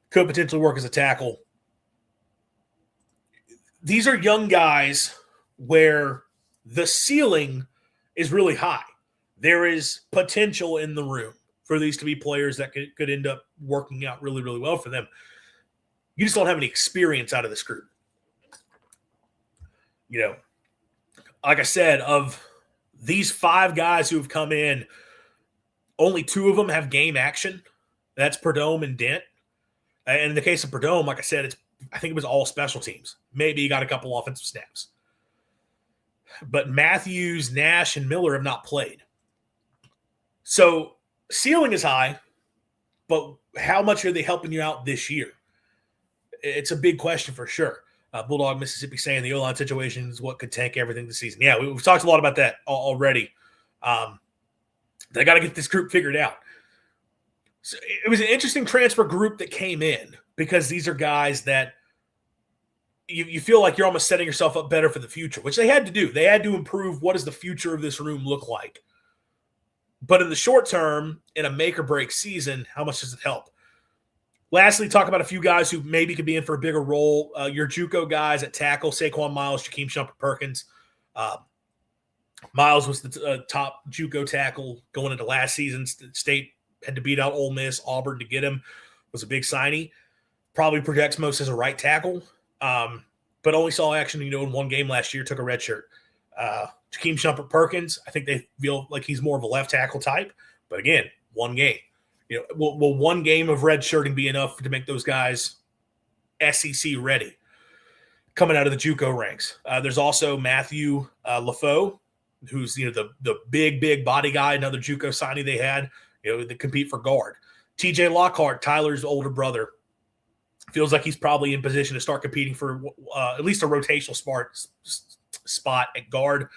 could potentially work as a tackle. These are young guys where the ceiling is really high. There is potential in the room for these to be players that could end up working out really, really well for them. You just don't have any experience out of this group. Like I said, of these 5 guys who have come in, only 2 of them have game action. That's Perdome and Dent. And in the case of Perdome, like I said, I think it was all special teams. Maybe he got a couple offensive snaps. But Matthews, Nash, and Miller have not played. So ceiling is high, but how much are they helping you out this year? It's a big question for sure. Bulldog Mississippi saying the O-line situation is what could tank everything this season. Yeah, we've talked a lot about that already. They got to get this group figured out. So it was an interesting transfer group that came in because these are guys that you feel like you're almost setting yourself up better for the future, which they had to do. They had to improve what does the future of this room look like. But in the short term, in a make-or-break season, how much does it help? Lastly, talk about a few guys who maybe could be in for a bigger role. Your JUCO guys at tackle, Saquon Miles, Jakeem Shumpert-Perkins. Miles was the top JUCO tackle going into last season. State had to beat out Ole Miss, Auburn to get him. Was a big signing. Probably projects most as a right tackle, but only saw action, in one game last year. Took a red shirt. Jakeem Shumpert-Perkins, I think they feel like he's more of a left tackle type, but again, one game. Will one game of red shirting be enough to make those guys SEC ready coming out of the JUCO ranks? There's also Matthew LaFoe, who's the big body guy, another JUCO signing they had. They compete for guard. TJ Lockhart, Tyler's older brother, feels like he's probably in position to start competing for at least a rotational spot at guard.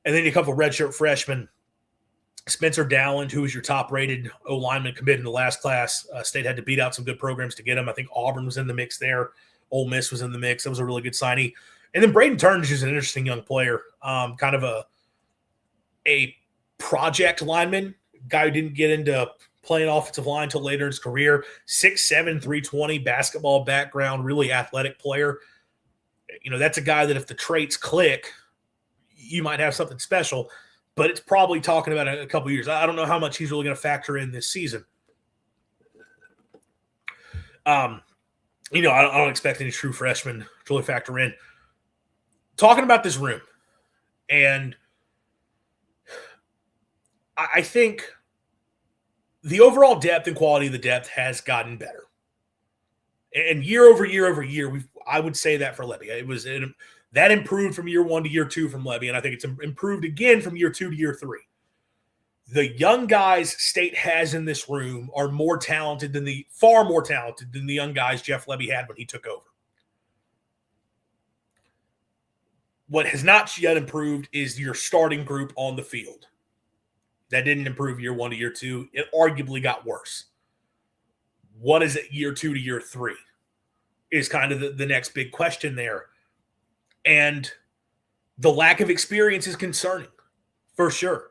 And then a couple of redshirt freshmen. Spencer Dowland, who was your top-rated O-lineman, committed in the last class. State had to beat out some good programs to get him. I think Auburn was in the mix there. Ole Miss was in the mix. That was a really good signing. And then Braden Turnage is an interesting young player, kind of a project lineman, guy who didn't get into playing offensive line until later in his career. 6'7", 320, basketball background, really athletic player. That's a guy that if the traits click, you might have something special. But it's probably talking about a couple years. I don't know how much he's really going to factor in this season. I don't expect any true freshmen to really factor in. Talking about this room, and I think the overall depth and quality of the depth has gotten better. And year over year, I would say that for Lebby. That improved from year 1 to year 2 from Lebby, and I think it's improved again from year 2 to year 3. The young guys State has in this room are far more talented than the young guys Jeff Lebby had when he took over. What has not yet improved is your starting group on the field. That didn't improve year 1 to year 2. It arguably got worse. What is it year 2 to year 3 is kind of the next big question there. And the lack of experience is concerning, for sure.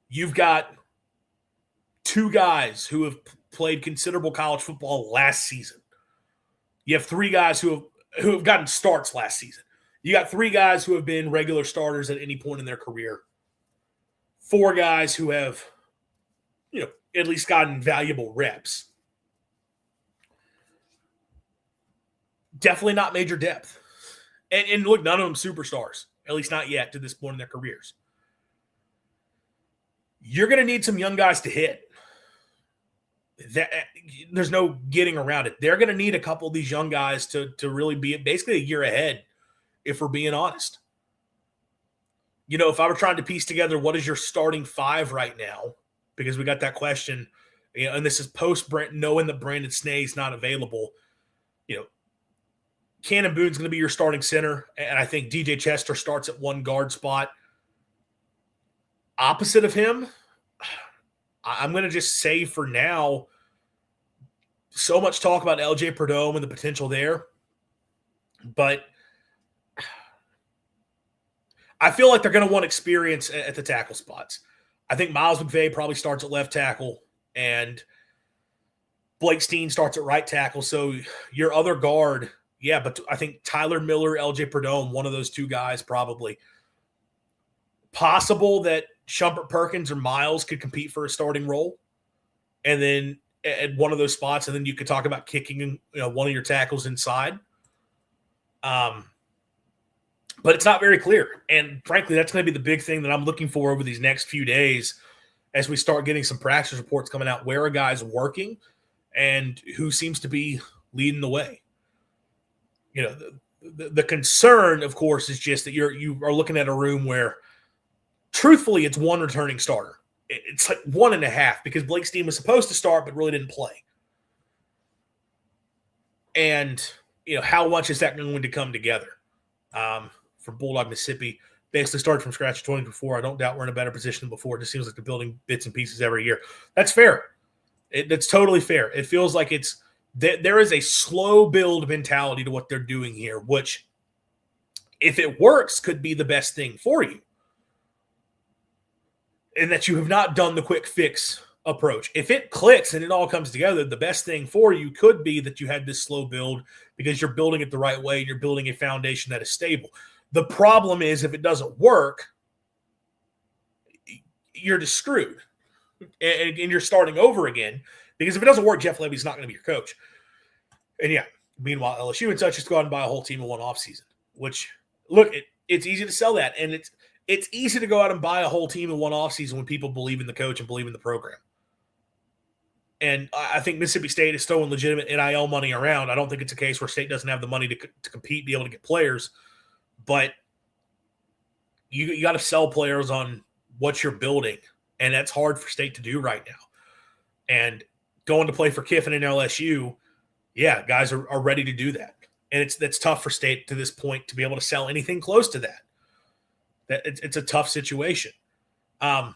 You've got 2 guys who have played considerable college football last season. You have 3 guys who have gotten starts last season. You got 3 guys who have been regular starters at any point in their career. 4 guys who have, at least gotten valuable reps. Definitely not major depth. And look, none of them superstars, at least not yet to this point in their careers. You're going to need some young guys to hit. There's no getting around it. They're going to need a couple of these young guys to really be basically a year ahead, if we're being honest. If I were trying to piece together what is your starting 5 right now, because we got that question, and this is post-Brent, knowing that Brandon Snae's not available, Cannon Boone's going to be your starting center, and I think DJ Chester starts at 1 guard spot. Opposite of him, I'm going to just say for now, so much talk about LJ Perdome and the potential there, but I feel like they're going to want experience at the tackle spots. I think Miles McVay probably starts at left tackle, and Blake Steen starts at right tackle. So your other guard, yeah, but I think Tyler Miller, LJ Perdome, one of those 2 guys probably. Possible that Shumpert, Perkins, or Miles could compete for a starting role, and then at one of those spots, and then you could talk about kicking one of your tackles inside. But it's not very clear. And frankly, that's going to be the big thing that I'm looking for over these next few days as we start getting some practice reports coming out, where a guy's working and who seems to be leading the way. The concern, of course, is just that you are looking at a room where, truthfully, it's one returning starter. It's like 1.5 because Blake Steen was supposed to start but really didn't play. And, how much is that going to come together? For Bulldog, Mississippi, basically started from scratch in 2024. I don't doubt we're in a better position than before. It just seems like they're building bits and pieces every year. That's fair. That's totally fair. It feels like there is a slow build mentality to what they're doing here, which, if it works, could be the best thing for you. And that you have not done the quick fix approach. If it clicks and it all comes together, the best thing for you could be that you had this slow build because you're building it the right way and you're building a foundation that is stable. The problem is, if it doesn't work, you're just screwed. And you're starting over again, because if it doesn't work, Jeff Lebby's not going to be your coach. And yeah, meanwhile, LSU and such just go out and buy a whole team in one offseason, which, look, it's easy to sell that. And it's easy to go out and buy a whole team in one offseason when people believe in the coach and believe in the program. And I think Mississippi State is throwing legitimate NIL money around. I don't think it's a case where State doesn't have the money to compete, be able to get players. But you got to sell players on what you're building, and that's hard for State to do right now. And going to play for Kiffin and LSU, yeah, guys are ready to do that. And that's tough for State to this point to be able to sell anything close to that. It's a tough situation. So,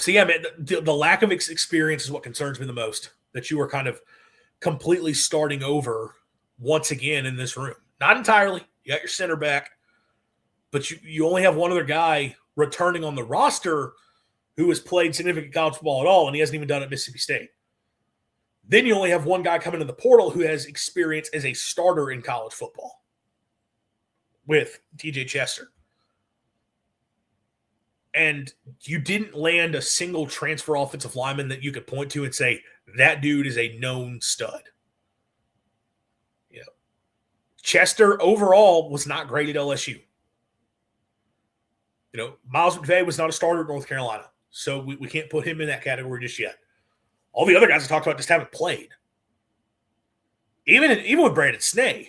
yeah, man, the lack of experience is what concerns me the most, that you are kind of completely starting over once again in this room. Not entirely. You got your center back, but you only have one other guy returning on the roster who has played significant college football at all, and he hasn't even done it at Mississippi State. Then you only have one guy coming in the portal who has experience as a starter in college football with TJ Chester. And you didn't land a single transfer offensive lineman that you could point to and say, that dude is a known stud. Chester overall was not great at LSU. Miles McVay was not a starter at North Carolina, so we can't put him in that category just yet. All the other guys I talked about just haven't played. Even with Brandon Snee,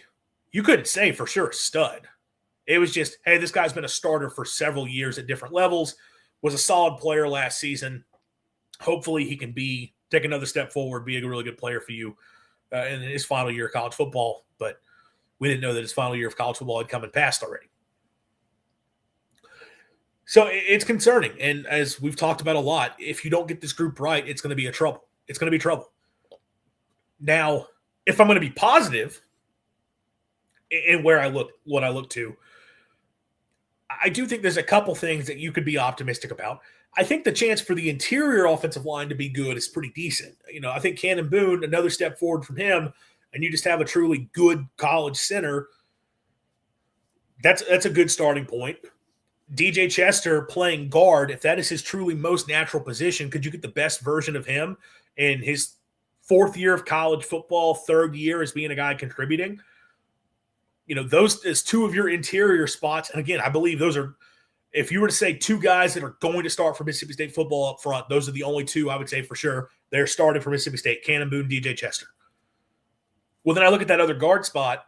you couldn't say for sure a stud. It was just, hey, this guy's been a starter for several years at different levels, was a solid player last season. Hopefully he can take another step forward, be a really good player for you in his final year of college football. But we didn't know that his final year of college football had come and passed already. So it's concerning. And as we've talked about a lot, if you don't get this group right, it's going to be trouble. It's going to be trouble. Now, if I'm going to be positive in what I look to, I do think there's a couple things that you could be optimistic about. I think the chance for the interior offensive line to be good is pretty decent. I think Cannon Boone, another step forward from him, and you just have a truly good college center. That's a good starting point. DJ Chester playing guard, if that is his truly most natural position, could you get the best version of him in his 4th year of college football, 3rd year as being a guy contributing? Those is 2 of your interior spots. And again, I believe those are, if you were to say 2 guys that are going to start for Mississippi State football up front, those are the only 2 I would say for sure they're starting for Mississippi State, Cannon Boone, DJ Chester. Well, then I look at that other guard spot.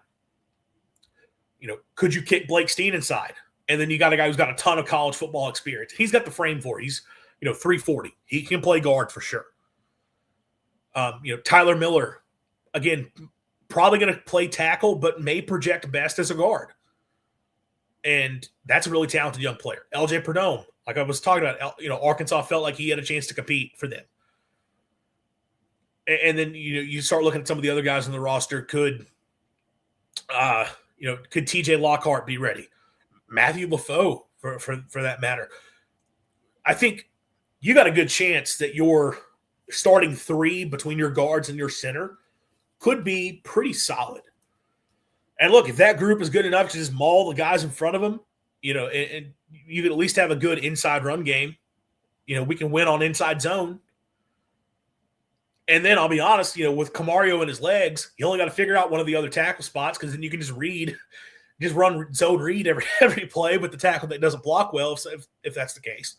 Could you kick Blake Steen inside? And then you got a guy who's got a ton of college football experience. He's got the frame for it. He's, 340. He can play guard for sure. Tyler Miller, again, probably going to play tackle, but may project best as a guard. And that's a really talented young player. LJ Perdome, like I was talking about, Arkansas felt like he had a chance to compete for them. And then, you start looking at some of the other guys on the roster. Could TJ Lockhart be ready? Matthew LaFoe, for that matter. I think you got a good chance that your starting 3 between your guards and your center could be pretty solid. And look, if that group is good enough to just maul the guys in front of them, and you could at least have a good inside run game. We can win on inside zone. And then I'll be honest, with Camario and his legs, you only got to figure out one of the other tackle spots, because then you can just run zone read every play with the tackle that doesn't block well, if that's the case.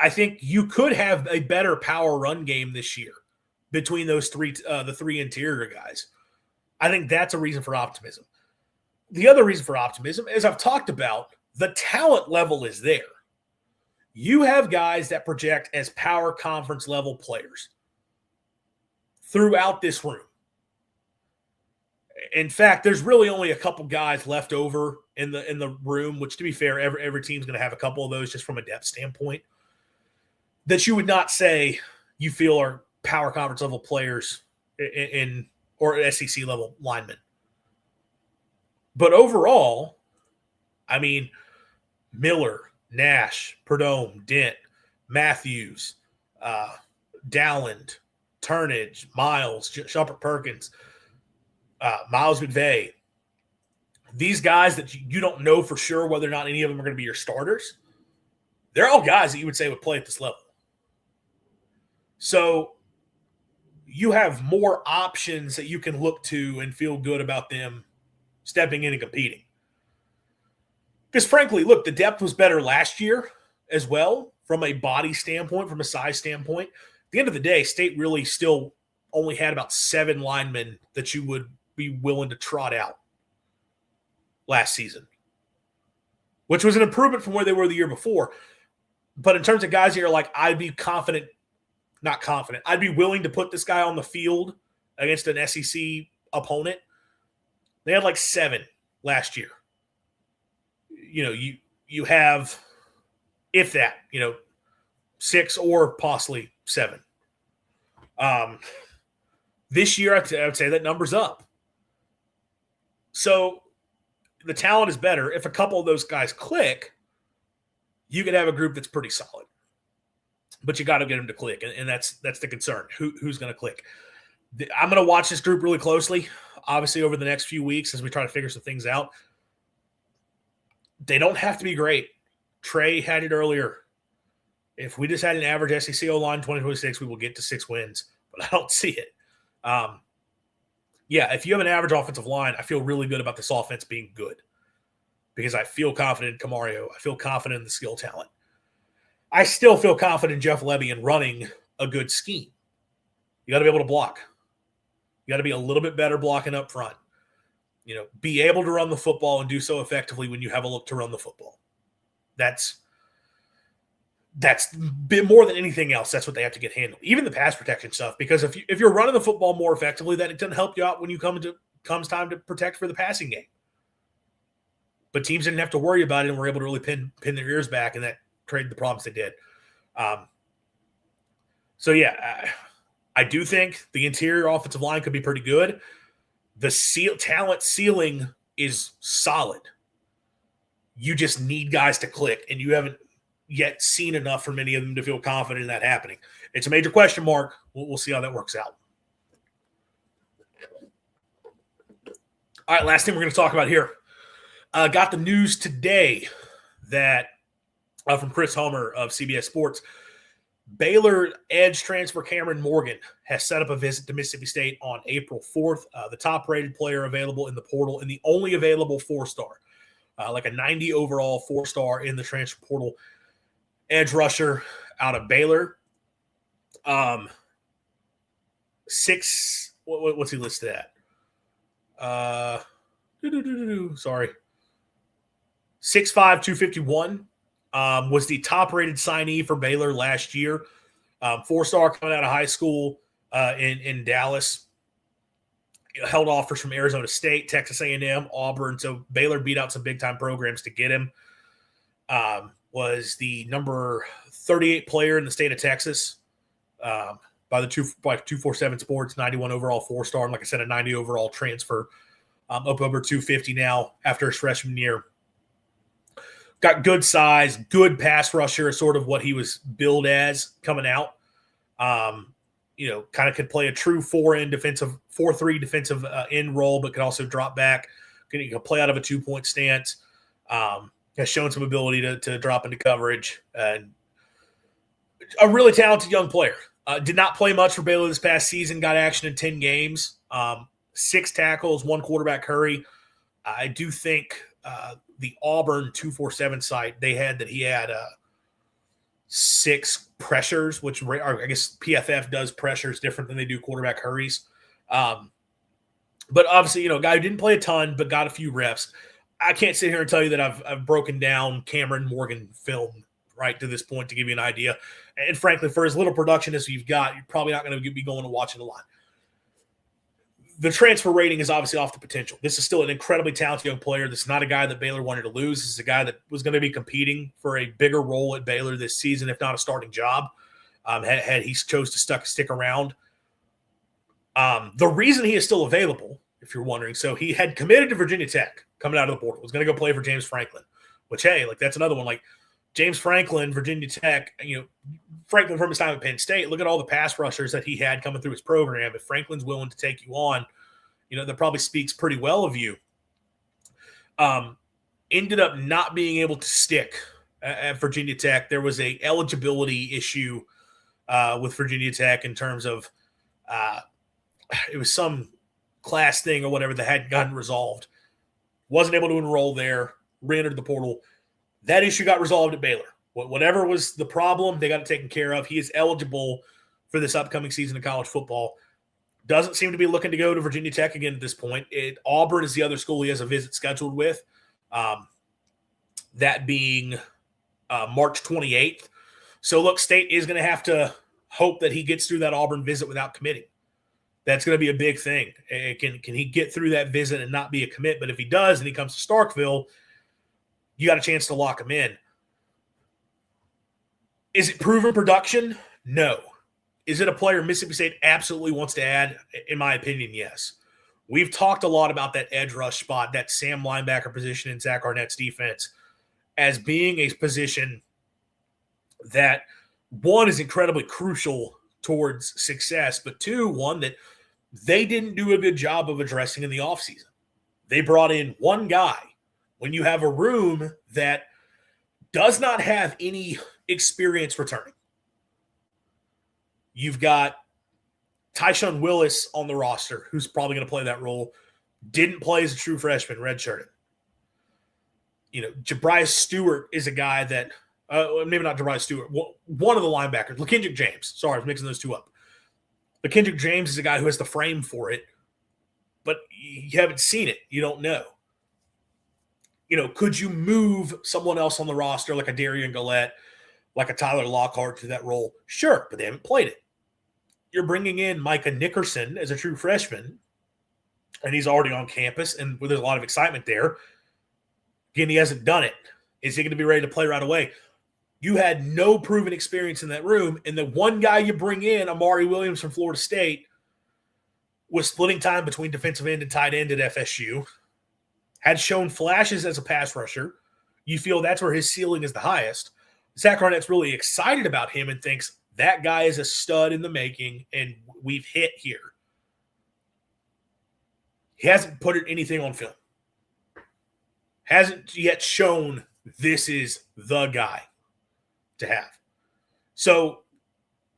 I think you could have a better power run game this year between those the three interior guys. I think that's a reason for optimism. The other reason for optimism, as I've talked about, the talent level is there. You have guys that project as power conference level players throughout this room. In fact, there's really only a couple guys left over in the room, which, to be fair, every team's going to have a couple of those just from a depth standpoint, that you would not say you feel are power conference level players or SEC level linemen. But overall, I mean, Miller, Nash, Perdome, Dent, Matthews, Dowland, Turnage, Miles, Shumpert Perkins, Miles McVay, these guys that you don't know for sure whether or not any of them are going to be your starters, they're all guys that you would say would play at this level. So you have more options that you can look to and feel good about them stepping in and competing. Because frankly, look, the depth was better last year as well from a body standpoint, from a size standpoint. At the end of the day, State really still only had about 7 linemen that you would be willing to trot out last season, which was an improvement from where they were the year before. But in terms of guys that are like, I'd be willing to put this guy on the field against an SEC opponent, they had like 7 last year. You have, if that, 6 or possibly 7. This year, I would say that number's up. So the talent is better. If a couple of those guys click, you could have a group that's pretty solid. But you got to get them to click, and that's the concern. Who's going to click? I'm going to watch this group really closely, obviously, over the next few weeks as we try to figure some things out. They don't have to be great. Trey had it earlier. If we just had an average SEC O-line 2026, we will get to 6 wins, but I don't see it. If you have an average offensive line, I feel really good about this offense being good because I feel confident in Camario. I feel confident in the skill talent. I still feel confident in Jeff Lebby in running a good scheme. You got to be able to block. You got to be a little bit better blocking up front. Be able to run the football and do so effectively when you have a look to run the football. That's bit more than anything else. That's what they have to get handled. Even the pass protection stuff, because if you're running the football more effectively, then it doesn't help you out when you comes time to protect for the passing game. But teams didn't have to worry about it and were able to really pin their ears back, and that created the problems they did. I do think the interior offensive line could be pretty good. The talent ceiling is solid. You just need guys to click, and you haven't yet seen enough from many of them to feel confident in that happening. It's a major question mark. We'll see how that works out. All right, last thing we're going to talk about here. Got the news today that from Chris Homer of CBS Sports, Baylor edge transfer Cameron Morgan has set up a visit to Mississippi State on April 4th. The top-rated player available in the portal and the only available 4-star, like a 90 overall 4-star in the transfer portal. Edge rusher out of Baylor. What's he listed at? Sorry. 6'5", 251. Was the top-rated signee for Baylor last year. 4-star coming out of high school in Dallas. Held offers from Arizona State, Texas A&M, Auburn. So Baylor beat out some big-time programs to get him. Was the number 38 player in the state of Texas by 247 Sports, 91 overall 4-star. And like I said, a 90 overall transfer, up over 250 now after his freshman year. Got good size, good pass rusher, sort of what he was billed as coming out. Kind of could play a true 4-3 defensive end role, but could also drop back. can play out of a 2-point stance. Has shown some ability to drop into coverage, and a really talented young player. Did not play much for Baylor this past season. Got action in 10 games, 6 tackles, 1 quarterback hurry. I do think the Auburn 247 site, they had that he had 6 pressures, which I guess PFF does pressures different than they do quarterback hurries. But obviously, a guy who didn't play a ton but got a few reps. I can't sit here and tell you that I've broken down Cameron Morgan film right to this point to give you an idea. And frankly, for as little production as you've got, you're probably not going to be going and watching a lot. The transfer rating is obviously off the potential. This is still an incredibly talented young player. This is not a guy that Baylor wanted to lose. This is a guy that was going to be competing for a bigger role at Baylor this season, if not a starting job, had he chose to stick around. The reason he is still available, if you're wondering, so he had committed to Virginia Tech coming out of the portal. Was going to go play for James Franklin, which, hey, that's another one. James Franklin, Virginia Tech, Franklin from his time at Penn State, look at all the pass rushers that he had coming through his program. If Franklin's willing to take you on, that probably speaks pretty well of you. Ended up not being able to stick at Virginia Tech. There was a eligibility issue with Virginia Tech in terms of it was some class thing or whatever that hadn't gotten resolved. Wasn't able to enroll there, re-entered the portal. That issue got resolved at Baylor. Whatever was the problem, they got it taken care of. He is eligible for this upcoming season of college football. Doesn't seem to be looking to go to Virginia Tech again at this point. Auburn is the other school he has a visit scheduled with, that being March 28th. So, look, State is going to have to hope that he gets through that Auburn visit without committing. That's going to be a big thing. Can he get through that visit and not be a commit? But if he does and he comes to Starkville, you got a chance to lock him in. Is it proven production? No. Is it a player Mississippi State absolutely wants to add? In my opinion, yes. We've talked a lot about that edge rush spot, that Sam linebacker position in Zach Arnett's defense, as being a position that, one, is incredibly crucial towards success, but two, one that they didn't do a good job of addressing in the offseason. They brought in one guy when you have a room that does not have any experience returning. You've got Tyshawn Willis on the roster, who's probably going to play that role. Didn't play as a true freshman, redshirted. Jabrias Stewart is a guy that, maybe not Jabrias Stewart, one of the linebackers, LaKendrick James. Sorry, I was mixing those two up. LaKendrick James is a guy who has the frame for it, but you haven't seen it. You don't know. Could you move someone else on the roster like a Darian Gillette, like a Tyler Lockhart to that role? Sure, but they haven't played it. You're bringing in Micah Nickerson as a true freshman, and he's already on campus, and there's a lot of excitement there. Again, he hasn't done it. Is he going to be ready to play right away? You had no proven experience in that room, and the one guy you bring in, Amari Williams from Florida State, was splitting time between defensive end and tight end at FSU, had shown flashes as a pass rusher. You feel that's where his ceiling is the highest. Zach Arnett's really excited about him and thinks that guy is a stud in the making, and we've hit here. He hasn't put anything on film. Hasn't yet shown this is the guy to have. So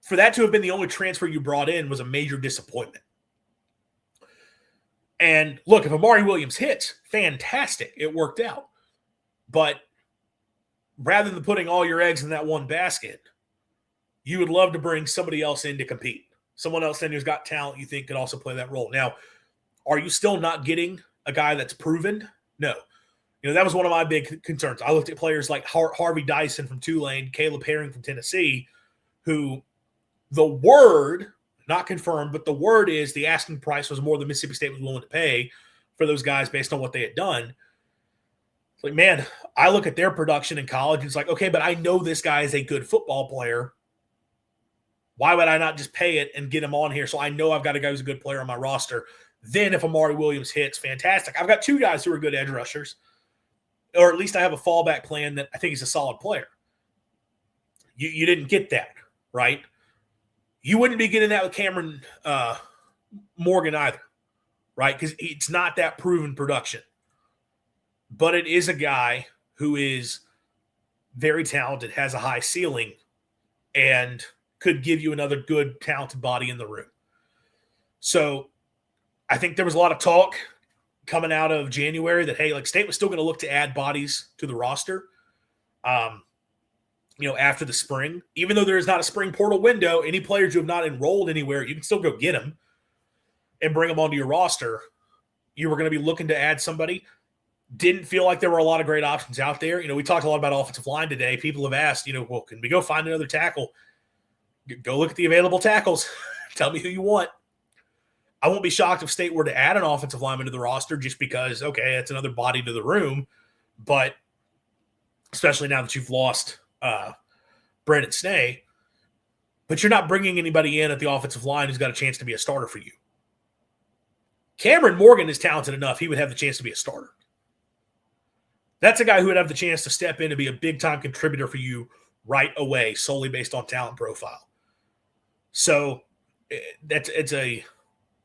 for that to have been the only transfer you brought in was a major disappointment. And look, if Amari Williams hits, fantastic. It worked out. But rather than putting all your eggs in that one basket, you would love to bring somebody else in to compete. Someone else in who's got talent you think could also play that role. Now, are you still not getting a guy that's proven? No. That was one of my big concerns. I looked at players like Harvey Dyson from Tulane, Caleb Herring from Tennessee, who the word, not confirmed, but the word is the asking price was more than Mississippi State was willing to pay for those guys based on what they had done. It's like, man, I look at their production in college, and it's like, okay, but I know this guy is a good football player. Why would I not just pay it and get him on here so I know I've got a guy who's a good player on my roster? Then if Amari Williams hits, fantastic. I've got two guys who are good edge rushers, or at least I have a fallback plan that I think he's a solid player. You didn't get that, right? You wouldn't be getting that with Cameron Morgan either, right? Because it's not that proven production. but it is a guy who is very talented, has a high ceiling, and could give you another good, talented body in the room. So I think there was a lot of talk coming out of January that, hey, like State was still going to look to add bodies to the roster, after the spring. Even though there is not a spring portal window, any players who have not enrolled anywhere, you can still go get them and bring them onto your roster. You were going to be looking to add somebody. Didn't feel like there were a lot of great options out there. We talked a lot about offensive line today. People have asked, well, can we go find another tackle? Go look at the available tackles. Tell me who you want. I won't be shocked if State were to add an offensive lineman to the roster just because, okay, it's another body to the room. But especially now that you've lost Brandon Snee, but you're not bringing anybody in at the offensive line who's got a chance to be a starter for you. Cameron Morgan is talented enough. He would have the chance to be a starter. That's a guy who would have the chance to step in and be a big-time contributor for you right away, solely based on talent profile. So it's a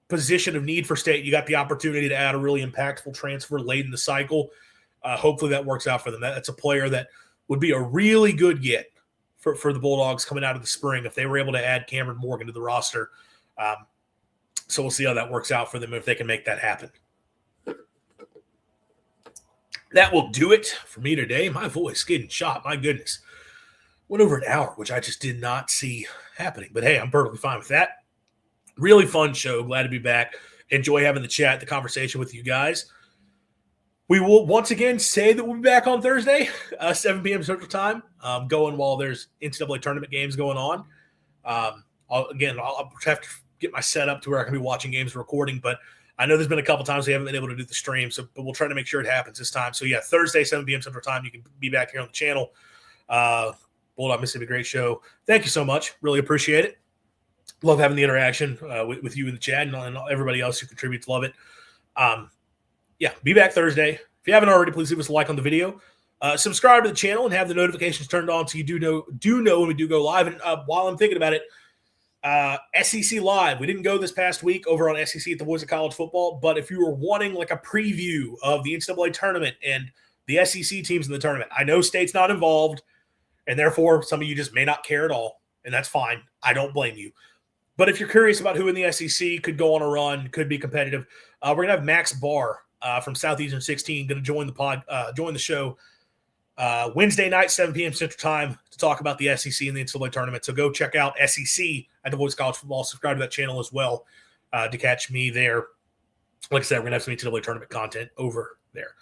position of need for State. You got the opportunity to add a really impactful transfer late in the cycle. Hopefully that works out for them. That's a player that would be a really good get for the Bulldogs coming out of the spring if they were able to add Cameron Morgan to the roster. So we'll see how that works out for them if they can make that happen. That will do it for me today. My voice getting shot. My goodness. Went over an hour, which I just did not see happening. But hey, I'm perfectly fine with that. Really fun show. Glad to be back. Enjoy having the chat, the conversation with you guys. We will once again say that we'll be back on Thursday, 7 p.m. Central Time, going while there's NCAA tournament games going on. I'll have to get my setup to where I can be watching games and recording, but I know there's been a couple times we haven't been able to do the stream, but we'll try to make sure it happens this time. So, yeah, Thursday, 7 p.m. Central Time, you can be back here on the channel. Bulldog Mississippi, great show. Thank you so much. Really appreciate it. Love having the interaction with you in the chat and everybody else who contributes. Love it. Be back Thursday. If you haven't already, please leave us a like on the video. Subscribe to the channel and have the notifications turned on so you do know when we do go live. And while I'm thinking about it, SEC Live. We didn't go this past week over on SEC at the Voice of College Football, but if you were wanting like a preview of the NCAA tournament and the SEC teams in the tournament, I know State's not involved, and therefore some of you just may not care at all, and that's fine. I don't blame you. But if you're curious about who in the SEC could go on a run, could be competitive, we're going to have Max Barr from Southeastern 16 going to join the show Wednesday night, 7 p.m. Central Time, to talk about the SEC and the NCAA tournament. So go check out SEC at the Voice of College Football. Subscribe to that channel as well to catch me there. Like I said, we're going to have some NCAA tournament content over there.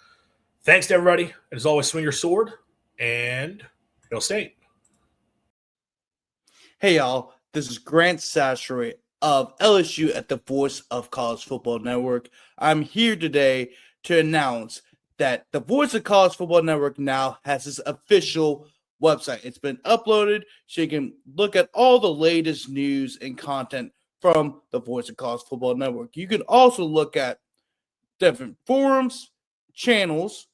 Thanks to everybody. And as always, swing your sword and Hail State. Hey, y'all. This is Grant Sashray of LSU at the Voice of College Football Network. I'm here today to announce that the Voice of College Football Network now has its official website. It's been uploaded so you can look at all the latest news and content from the Voice of College Football Network. You can also look at different forums, channels,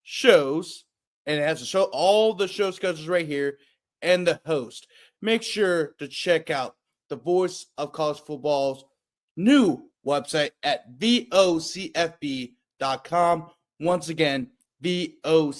shows, and it has to show all the show schedules right here and the host. Make sure to check out the Voice of College Football's new website at vocfb.com. Once again, vocfb.com.